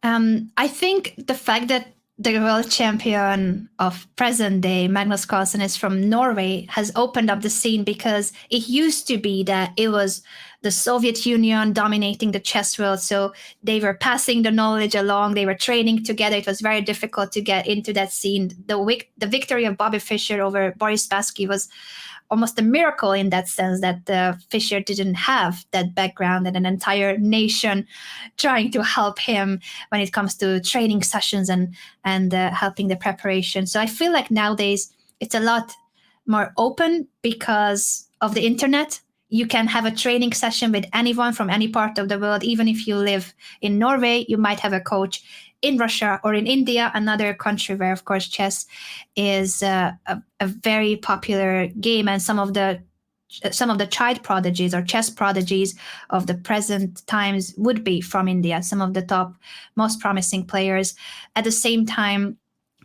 I think the fact that the world champion of present day, Magnus Carlsen, is from Norway, has opened up the scene, because it used to be that it was the Soviet Union dominating the chess world. So they were passing the knowledge along. They were training together. It was very difficult to get into that scene. The victory of Bobby Fischer over Boris Spassky was almost a miracle in that sense, that Fischer didn't have that background and an entire nation trying to help him when it comes to training sessions and helping the preparation. So I feel like nowadays it's a lot more open because of the internet. You can have a training session with anyone from any part of the world. Even if you live in Norway, you might have a coach in Russia or in India, another country where, of course, chess is a very popular game. And some of the child prodigies or chess prodigies of the present times would be from India, some of the top, most promising players. At the same time,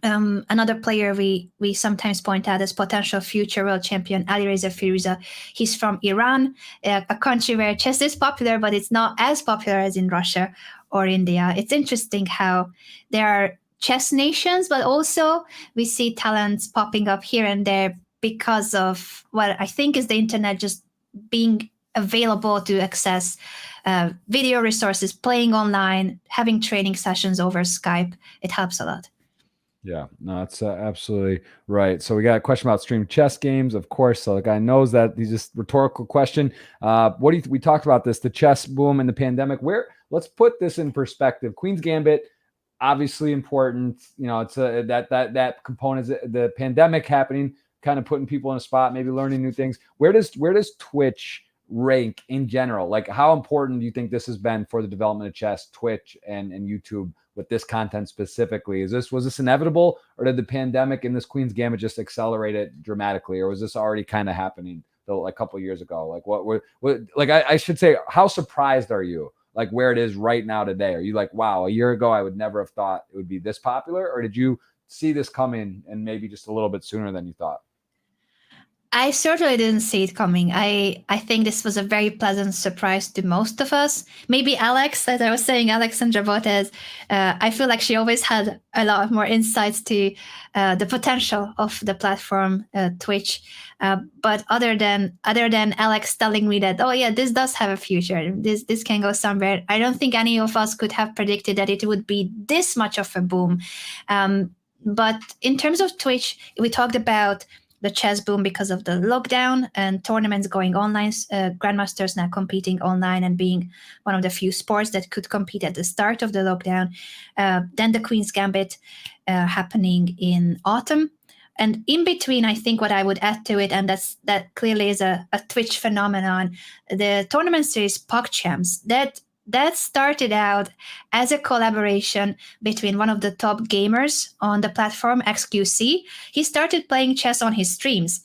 another player we sometimes point out as potential future world champion, Alireza Firuza. He's from Iran, a country where chess is popular, but it's not as popular as in Russia or India. It's interesting how there are chess nations, but also we see talents popping up here and there because of what I think is the internet just being available to access video resources, playing online, having training sessions over Skype. It helps a lot. Yeah, no, that's absolutely right. So we got a question about stream chess games, of course. So the guy knows that. He's just rhetorical question. What do you? We talked about this, the chess boom and the pandemic. Where? Let's put this in perspective. Queen's Gambit, obviously important. You know, it's that component is the pandemic happening, kind of putting people in a spot, maybe learning new things. Where does Twitch rank in general? Like, how important do you think this has been for the development of chess, Twitch and YouTube? With this content specifically, was this inevitable, or did the pandemic and this Queen's Gambit just accelerate it dramatically, or was this already kind of happening though, like a couple of years ago? Like what like I should say, how surprised are you like where it is right now today? Are you like, wow, a year ago I would never have thought it would be this popular, or did you see this coming and maybe just a little bit sooner than you thought? I certainly didn't see it coming. I think this was a very pleasant surprise to most of us. Maybe Alex, as I was saying, Alexandra Botez, I feel like she always had a lot more insights to the potential of the platform Twitch. But other than Alex telling me that, oh yeah, this does have a future, this can go somewhere, I don't think any of us could have predicted that it would be this much of a boom. But in terms of Twitch, we talked about the chess boom because of the lockdown and tournaments going online, grandmasters now competing online and being one of the few sports that could compete at the start of the lockdown. Then the Queen's Gambit happening in autumn. And in between, I think what I would add to it, and that clearly is a Twitch phenomenon, the tournament series PogChamps, that started out as a collaboration between one of the top gamers on the platform, XQC. He started playing chess on his streams.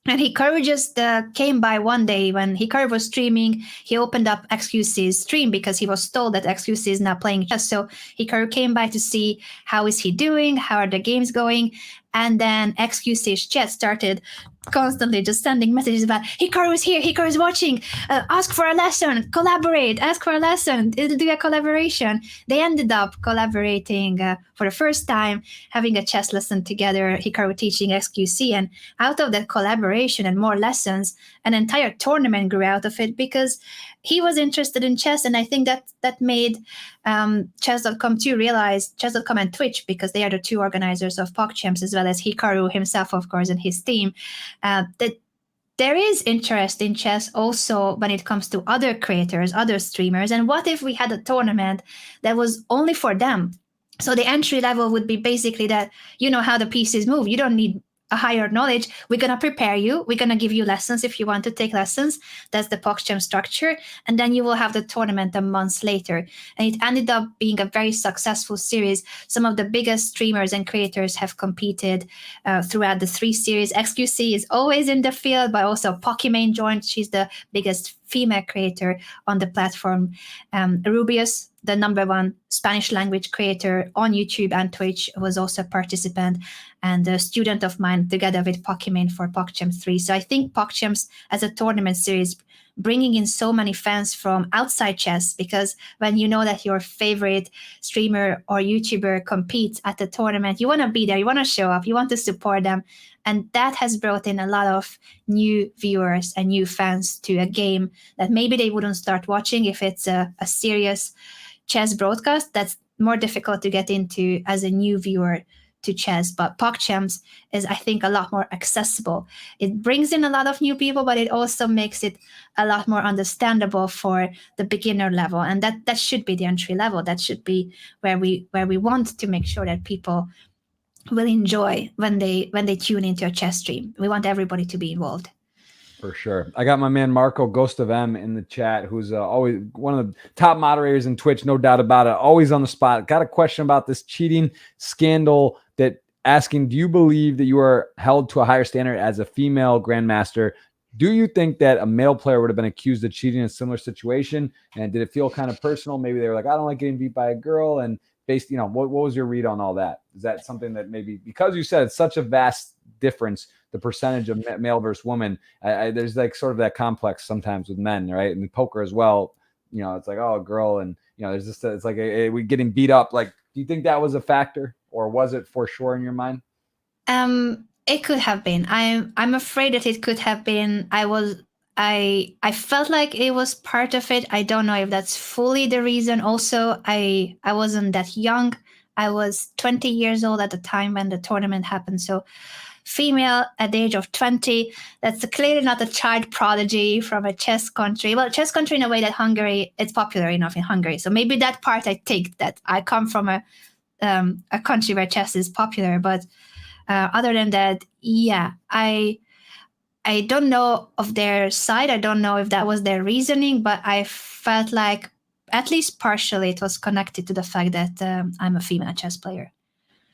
And Hikaru just came by one day when Hikaru was streaming. He opened up XQC's stream because he was told that XQC is now playing chess. So Hikaru came by to see how is he doing, how are the games going. And then XQC's chat started constantly just sending messages about Hikaru is here, Hikaru is watching, ask for a lesson, collaborate, ask for a lesson, do a collaboration. They ended up collaborating for the first time, having a chess lesson together, Hikaru teaching XQC, and out of that collaboration and more lessons, an entire tournament grew out of it because he was interested in chess, and I think that made chess.com too realize, chess.com and Twitch, because they are the two organizers of PogChamps, as well as Hikaru himself, of course, and his team, that there is interest in chess also when it comes to other creators, other streamers. And what if we had a tournament that was only for them? So the entry level would be basically that you know how the pieces move. You don't need a higher knowledge. We're going to prepare you. We're going to give you lessons if you want to take lessons. That's the PogChamp structure. And then you will have the tournament a month later. And it ended up being a very successful series. Some of the biggest streamers and creators have competed throughout the 3 series. XQC is always in the field, but also Pokimane joined. She's the biggest female creator on the platform. Rubius, the #1 Spanish language creator on YouTube and Twitch, was also a participant and a student of mine, together with Pokimane for PogChamps 3. So I think PogChamps as a tournament series, bringing in so many fans from outside chess, because when you know that your favorite streamer or YouTuber competes at the tournament, you want to be there, you want to show up, you want to support them. And that has brought in a lot of new viewers and new fans to a game that maybe they wouldn't start watching if it's a serious chess broadcast. That's more difficult to get into as a new viewer to chess. But PogChamps is, I think, a lot more accessible. It brings in a lot of new people, but it also makes it a lot more understandable for the beginner level. And that should be the entry level. That should be where we want to make sure that people will enjoy when they tune into a chess stream. We want everybody to be involved. For sure. I got my man Marco Ghost of M in the chat, who's always one of the top moderators in Twitch, no doubt about it. Always on the spot. Got a question about this cheating scandal, that asking, do you believe that you are held to a higher standard as a female grandmaster? Do you think that a male player would have been accused of cheating in a similar situation? And did it feel kind of personal? Maybe they were like, I don't like getting beat by a girl. And based, what was your read on all that? Is that something that maybe, because you said it's such a vast difference, the percentage of male versus woman, there's like sort of that complex sometimes with men, right? And poker as well, it's like, oh, a girl, and there's just it's like we getting beat up. Like, do you think that was a factor, or was it for sure in your mind? It could have been. I'm afraid that it could have been. I felt like it was part of it. I don't know if that's fully the reason. Also, I wasn't that young. I was 20 years old at the time when the tournament happened. So female at the age of 20, that's clearly not a child prodigy from a chess country. Well, chess country in a way that Hungary, it's popular enough in Hungary. So maybe that part I take, that I come from a country where chess is popular. But other than that, yeah, I don't know of their side. I don't know if that was their reasoning, but I felt like at least partially it was connected to the fact that I'm a female chess player.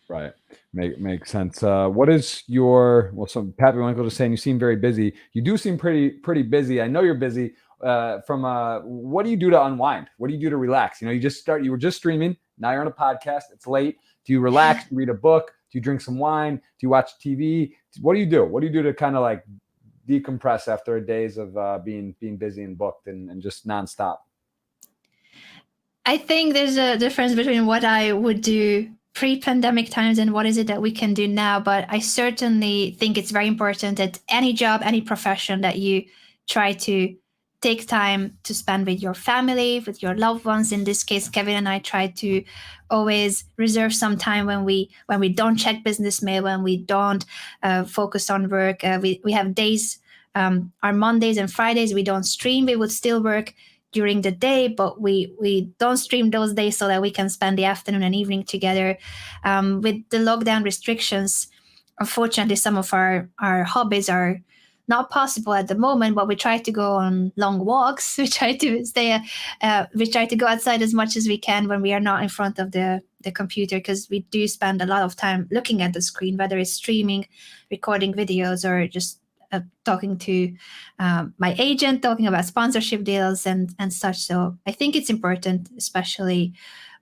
Right. Makes sense. What is your, well, so Pat Winkle just saying you seem very busy. You do seem pretty busy. I know you're busy. What do you do to unwind? What do you do to relax? You know, you were just streaming. Now you're on a podcast. It's late. Do you relax? Do you read a book? Do you drink some wine? Do you watch TV? What do you do? What do you do to kind of like decompress after days of being busy and booked and just nonstop? I think there's a difference between what I would do pre-pandemic times and what is it that we can do now. But I certainly think it's very important that any job, any profession, that you try to take time to spend with your family, with your loved ones. In this case, Kevin and I try to always reserve some time when we don't check business mail, when we don't focus on work. We have days, our Mondays and Fridays, we don't stream. We would still work during the day, but we don't stream those days so that we can spend the afternoon and evening together. With the lockdown restrictions, unfortunately, some of our hobbies are not possible at the moment, but we try to go on long walks. We try to we try to go outside as much as we can when we are not in front of the computer, because we do spend a lot of time looking at the screen, whether it's streaming, recording videos, or just talking to my agent, talking about sponsorship deals and such. So I think it's important, especially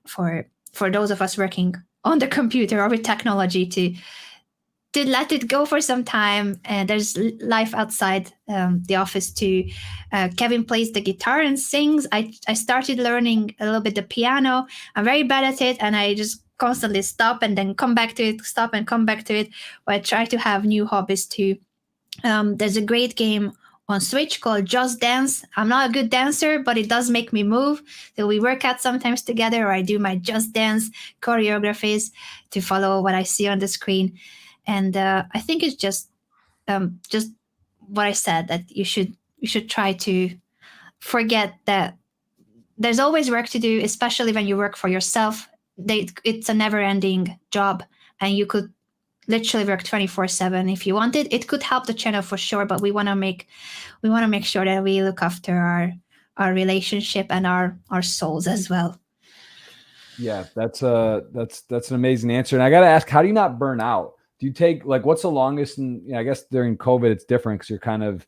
for those of us working on the computer or with technology, to let it go for some time. And there's life outside the office too. Kevin plays the guitar and sings. I started learning a little bit the piano. I'm very bad at it, and I just constantly stop and then come back to it, stop and come back to it. But I try to have new hobbies too. There's a great game on Switch called Just Dance. I'm not a good dancer, but it does make me move. So we work out sometimes together, or I do my Just Dance choreographies to follow what I see on the screen. And I think it's just what I said, that you should try to forget that there's always work to do, especially when you work for yourself. It's a never-ending job, and you could literally work 24/7 if you wanted. It could help the channel for sure, but we want to make sure that we look after our relationship and our souls as well. Yeah, that's an amazing answer. And I got to ask, how do you not burn out? Do you take, like, what's the longest? And I guess during COVID it's different because you're kind of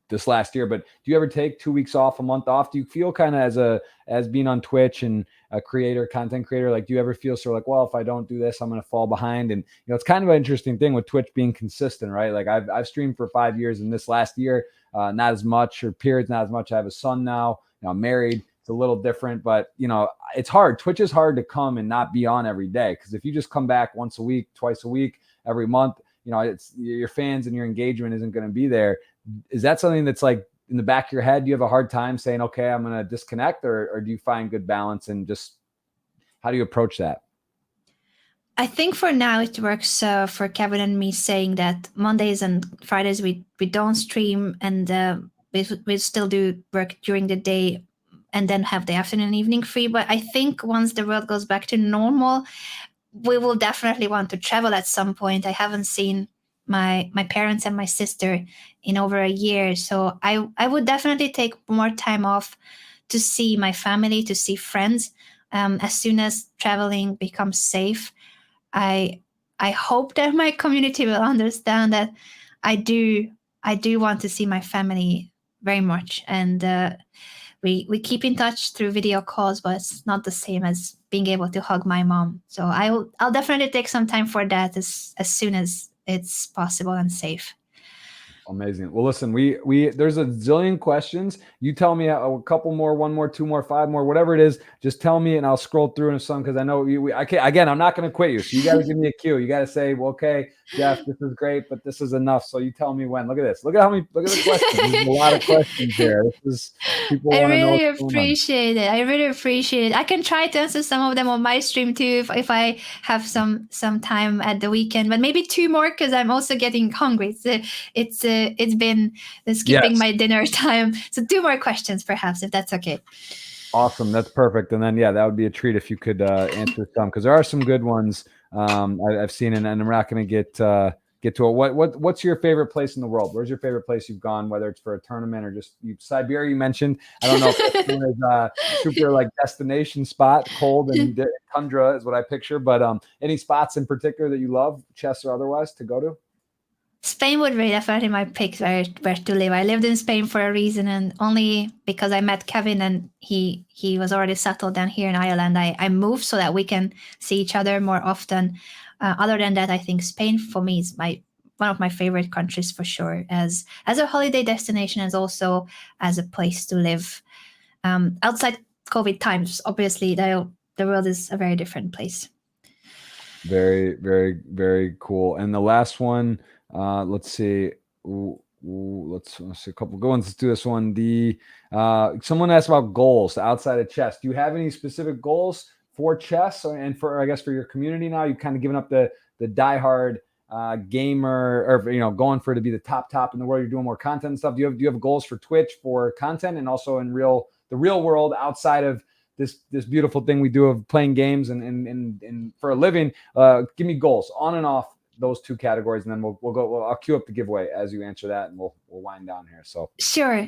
this last year, but do you ever take 2 weeks off, a month off? Do you feel kind of as being on Twitch and a content creator, like, do you ever feel sort of like, well, if I don't do this, I'm going to fall behind? And, you know, it's kind of an interesting thing with Twitch being consistent, right? Like I've streamed for 5 years, and this last year, not as much, or periods, not as much. I have a son now, you know, I'm married. It's a little different, but, you know, it's hard. Twitch is hard to come and not be on every day. Because if you just come back once a week, twice a week, every month, you know, it's your fans and your engagement isn't going to be there. Is that something that's like in the back of your head? Do you have a hard time saying, okay, I'm going to disconnect, or do you find good balance, and just how do you approach that? I think for now it works for Kevin and me, saying that Mondays and Fridays we don't stream, and we still do work during the day and then have the afternoon and evening free. But I think once the world goes back to normal, we will definitely want to travel at some point. I haven't seen my parents and my sister in over a year, so I would definitely take more time off to see my family, to see friends. As soon as traveling becomes safe, I hope that my community will understand that I do want to see my family very much, and we keep in touch through video calls, but it's not the same as being able to hug my mom. So I'll definitely take some time for that as soon as it's possible and safe. Amazing. Well, listen, we there's a zillion questions. You tell me a couple more, one more, two more, five more, whatever it is. Just tell me, and I'll scroll through in some, because I know I can't. Again, I'm not going to quit you, so you got to give me a cue. You got to say, well, okay, Jeff, this is great, but this is enough. So you tell me when. Look at this. Look at the questions. There's a lot of questions here. This is people want to know. I really appreciate it. I can try to answer some of them on my stream too if I have some time at the weekend, but maybe two more because I'm also getting hungry. It's been skipping my dinner time. So two more questions, perhaps, if that's okay. Awesome. That's perfect. And then, yeah, that would be a treat if you could answer some, because there are some good ones I've seen, and we're not going to get to it. What's your favorite place in the world? Where's your favorite place you've gone, whether it's for a tournament or just Siberia? You mentioned. I don't know if this one is a super like destination spot, cold and tundra is what I picture. But any spots in particular that you love, chess or otherwise, to go to? Spain would be definitely my pick where to live. I lived in Spain for a reason, and only because I met Kevin and he was already settled down here in Ireland. I moved so that we can see each other more often. Other than that, I think Spain for me is one of my favorite countries for sure, as a holiday destination, as also as a place to live. Outside COVID times, obviously, the world is a very different place. Very, very, very cool. And the last one. Let's see. Let's see a couple good ones. Let's do this one. Someone asked about goals outside of chess. Do you have any specific goals for chess and for, I guess, for your community now? You've kind of given up the diehard gamer, or going for it to be the top in the world. You're doing more content and stuff. Do you have goals for Twitch for content, and also in the real world outside of this beautiful thing we do of playing games and for a living? Give me goals on and off those two categories, and then we'll go. I'll queue up the giveaway as you answer that, and we'll wind down here. So sure.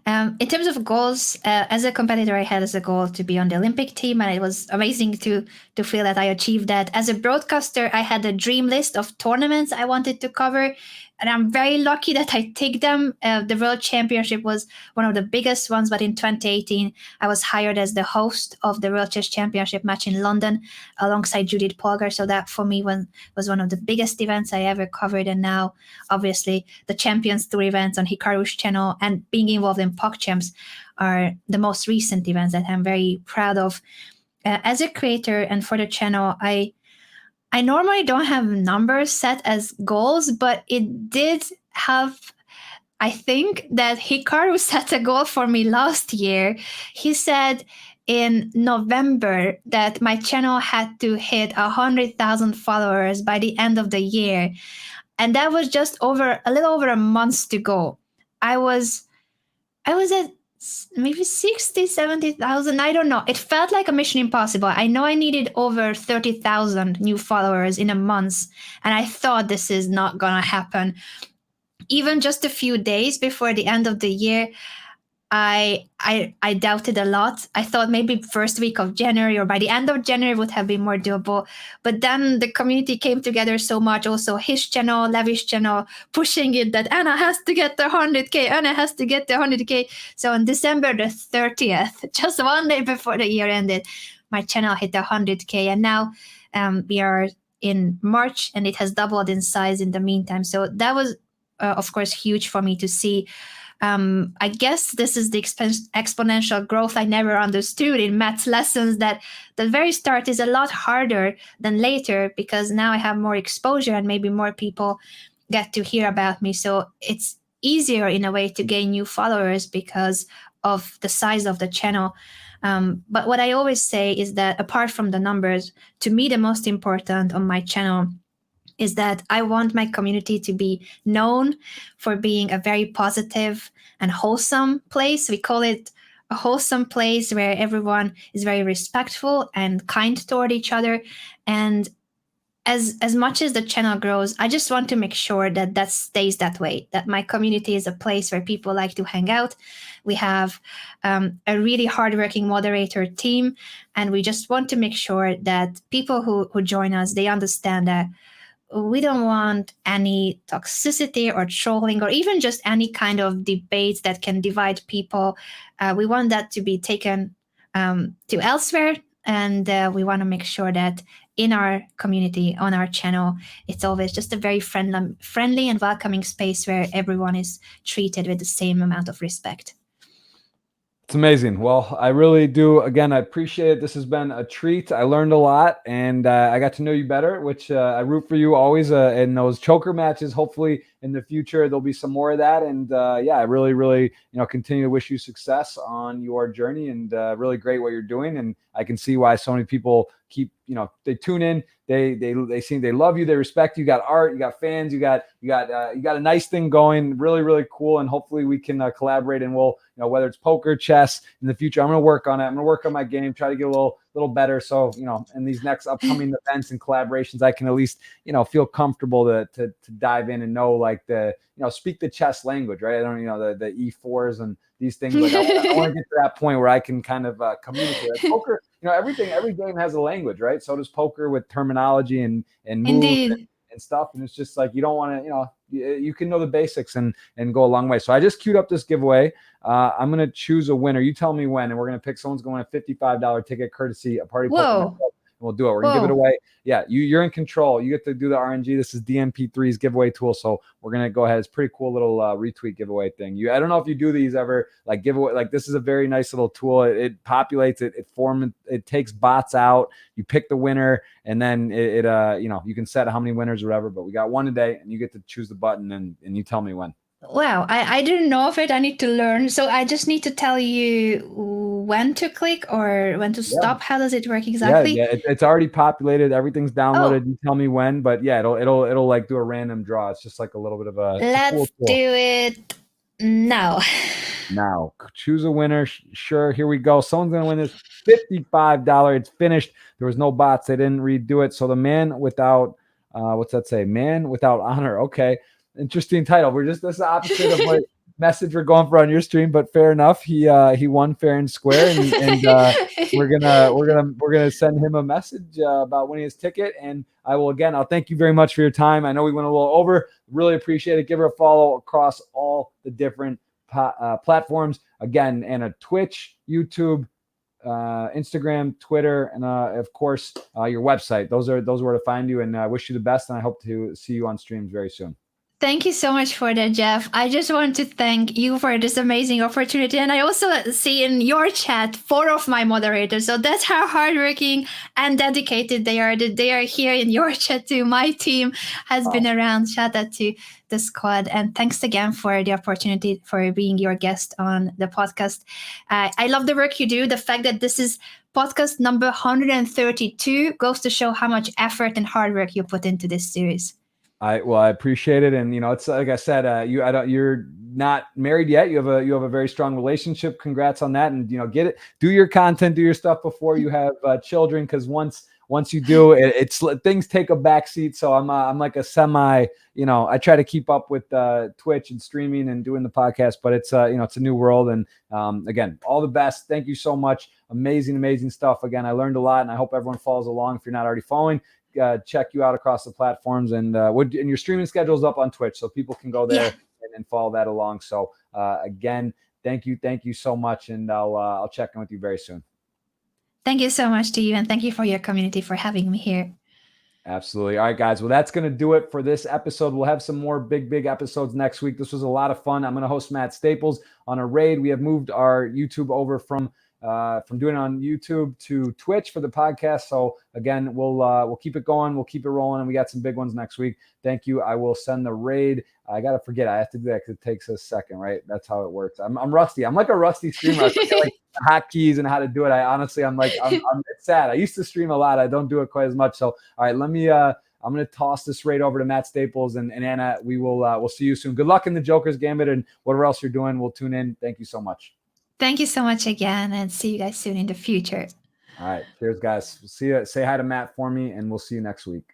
In terms of goals, as a competitor, I had as a goal to be on the Olympic team, and it was amazing to feel that I achieved that. As a broadcaster, I had a dream list of tournaments I wanted to cover, and I'm very lucky that I ticked them. The World Championship was one of the biggest ones, but in 2018, I was hired as the host of the World Chess Championship match in London alongside Judith Polgar. So that for me was one of the biggest events I ever covered. And now, obviously, the Champions Tour events on Hikaru's channel and being involved in PogChamps are the most recent events that I'm very proud of. As a creator and for the channel, I normally don't have numbers set as goals, but it did have, I think that Hikaru set a goal for me last year. He said in November that my channel had to hit 100,000 followers by the end of the year. And that was just a little over a month to go. I was at maybe 60, 70,000. I don't know. It felt like a mission impossible. I know I needed over 30,000 new followers in a month, and I thought this is not going to happen. Even just a few days before the end of the year, I doubted a lot. I thought maybe first week of January or by the end of January would have been more doable. But then the community came together so much. Also his channel, Levy's channel, pushing it that Anna has to get the 100K. Anna has to get the 100K. So on December the 30th, just one day before the year ended, my channel hit 100K. And now we are in March, and it has doubled in size in the meantime. So that was, of course, huge for me to see. I guess this is the exponential growth I never understood in math lessons, that the very start is a lot harder than later, because now I have more exposure and maybe more people get to hear about me. So it's easier in a way to gain new followers because of the size of the channel. But what I always say is that apart from the numbers, to me, the most important on my channel is that I want my community to be known for being a very positive and wholesome place. We call it a wholesome place where everyone is very respectful and kind toward each other. And as much as the channel grows, I just want to make sure that stays that way, that my community is a place where people like to hang out. We have a really hardworking moderator team, and we just want to make sure that people who join us, they understand that we don't want any toxicity or trolling or even just any kind of debates that can divide people. We want that to be taken to elsewhere, and we want to make sure that in our community, on our channel. It's always just a very friendly and welcoming space where everyone is treated with the same amount of respect. It's amazing. Well, I really do. Again, I appreciate it. This has been a treat. I learned a lot, and I got to know you better, which I root for you always in those choker matches. Hopefully, in the future, there'll be some more of that. And yeah, I really, really, continue to wish you success on your journey, and really great what you're doing. And I can see why so many people keep, they tune in. They seem they love you. They respect you. You got art. You got fans. You got a nice thing going. Really, really cool. And hopefully we can collaborate. And we'll, whether it's poker, chess in the future, I'm going to work on it. I'm going to work on my game. Try to get a little better. So in these next upcoming events and collaborations, I can at least feel comfortable to dive in and know like the speak the chess language, right? I don't the E4s and these things. Like I want to get to that point where I can kind of communicate. Like poker, every game has a language, right? So does poker with terminology and moves. Indeed. And stuff. And it's just like, you don't want to, you can know the basics and go a long way. So I just queued up this giveaway. I'm going to choose a winner. You tell me when, and we're going to pick someone's going a $55 ticket courtesy a party. Whoa. We'll do it. We're going to give it away. Yeah, you're in control. You get to do the RNG. This is DMP3's giveaway tool. So we're going to go ahead. It's a pretty cool little retweet giveaway thing. I don't know if you do these ever, like giveaway. Like this is a very nice little tool. It populates it. It takes bots out. You pick the winner, and then you can set how many winners or whatever. But we got one today, and you get to choose the button, and you tell me when. Wow, I didn't know of it. I need to learn. So I just need to tell you when to click or when to stop. How does it work exactly? Yeah, it's already populated. Everything's downloaded. Oh. You tell me when, but yeah, it'll like do a random draw. It's just like a little bit of a. Let's do it now. Now, choose a winner. Sure, here we go. Someone's gonna win this $55. It's finished. There was no bots. They didn't redo it. So the man without what's that say? Man without honor. Okay. Interesting title. This is the opposite of what message we're going for on your stream, but fair enough. He won fair and square, and we're gonna send him a message about winning his ticket. And I'll thank you very much for your time. I know we went a little over. Really appreciate it. Give her a follow across all the different platforms. Again, and a Twitch, YouTube, Instagram, Twitter, and of course your website. Those are where to find you. And I wish you the best. And I hope to see you on streams very soon. Thank you so much for that, Jeff. I just want to thank you for this amazing opportunity. And I also see in your chat 4 of my moderators. So that's how hardworking and dedicated they are. That they are here in your chat too. My team has been around. Shout out to the squad. And thanks again for the opportunity for being your guest on the podcast. I love the work you do. The fact that this is podcast number 132 goes to show how much effort and hard work you put into this series. I appreciate it, and it's like I said, you're not married yet. You have a very strong relationship. Congrats on that, and get it. Do your content, do your stuff before you have children, because once you do, it's things take a backseat. So I'm like a semi. I try to keep up with Twitch and streaming and doing the podcast, but it's it's a new world. And again, all the best. Thank you so much. Amazing stuff. Again, I learned a lot, and I hope everyone follows along. If you're not already following. Check you out across the platforms, and your streaming schedule is up on Twitch, so people can go there and follow that along. So again, thank you so much, and I'll check in with you very soon. Thank you so much to you, and thank you for your community for having me here. Absolutely. All right, guys. Well, that's going to do it for this episode. We'll have some more big episodes next week. This was a lot of fun. I'm going to host Matt Staples on a raid. We have moved our YouTube over from doing it on YouTube to Twitch for the podcast. So again, we'll keep it going. We'll keep it rolling. And we got some big ones next week. Thank you. I will send the raid. I got to forget. I have to do that because it takes a second, right? That's how it works. I'm rusty. I'm like a rusty streamer. I forget like hotkeys and how to do it. I'm it's sad. I used to stream a lot. I don't do it quite as much. So, all right, I'm going to toss this raid over to Matt Staples and Anna. We'll see you soon. Good luck in the Jokers Gambit and whatever else you're doing. We'll tune in. Thank you so much. Thank you so much again, and see you guys soon in the future. All right. Cheers, guys. See you. Say hi to Matt for me, and we'll see you next week.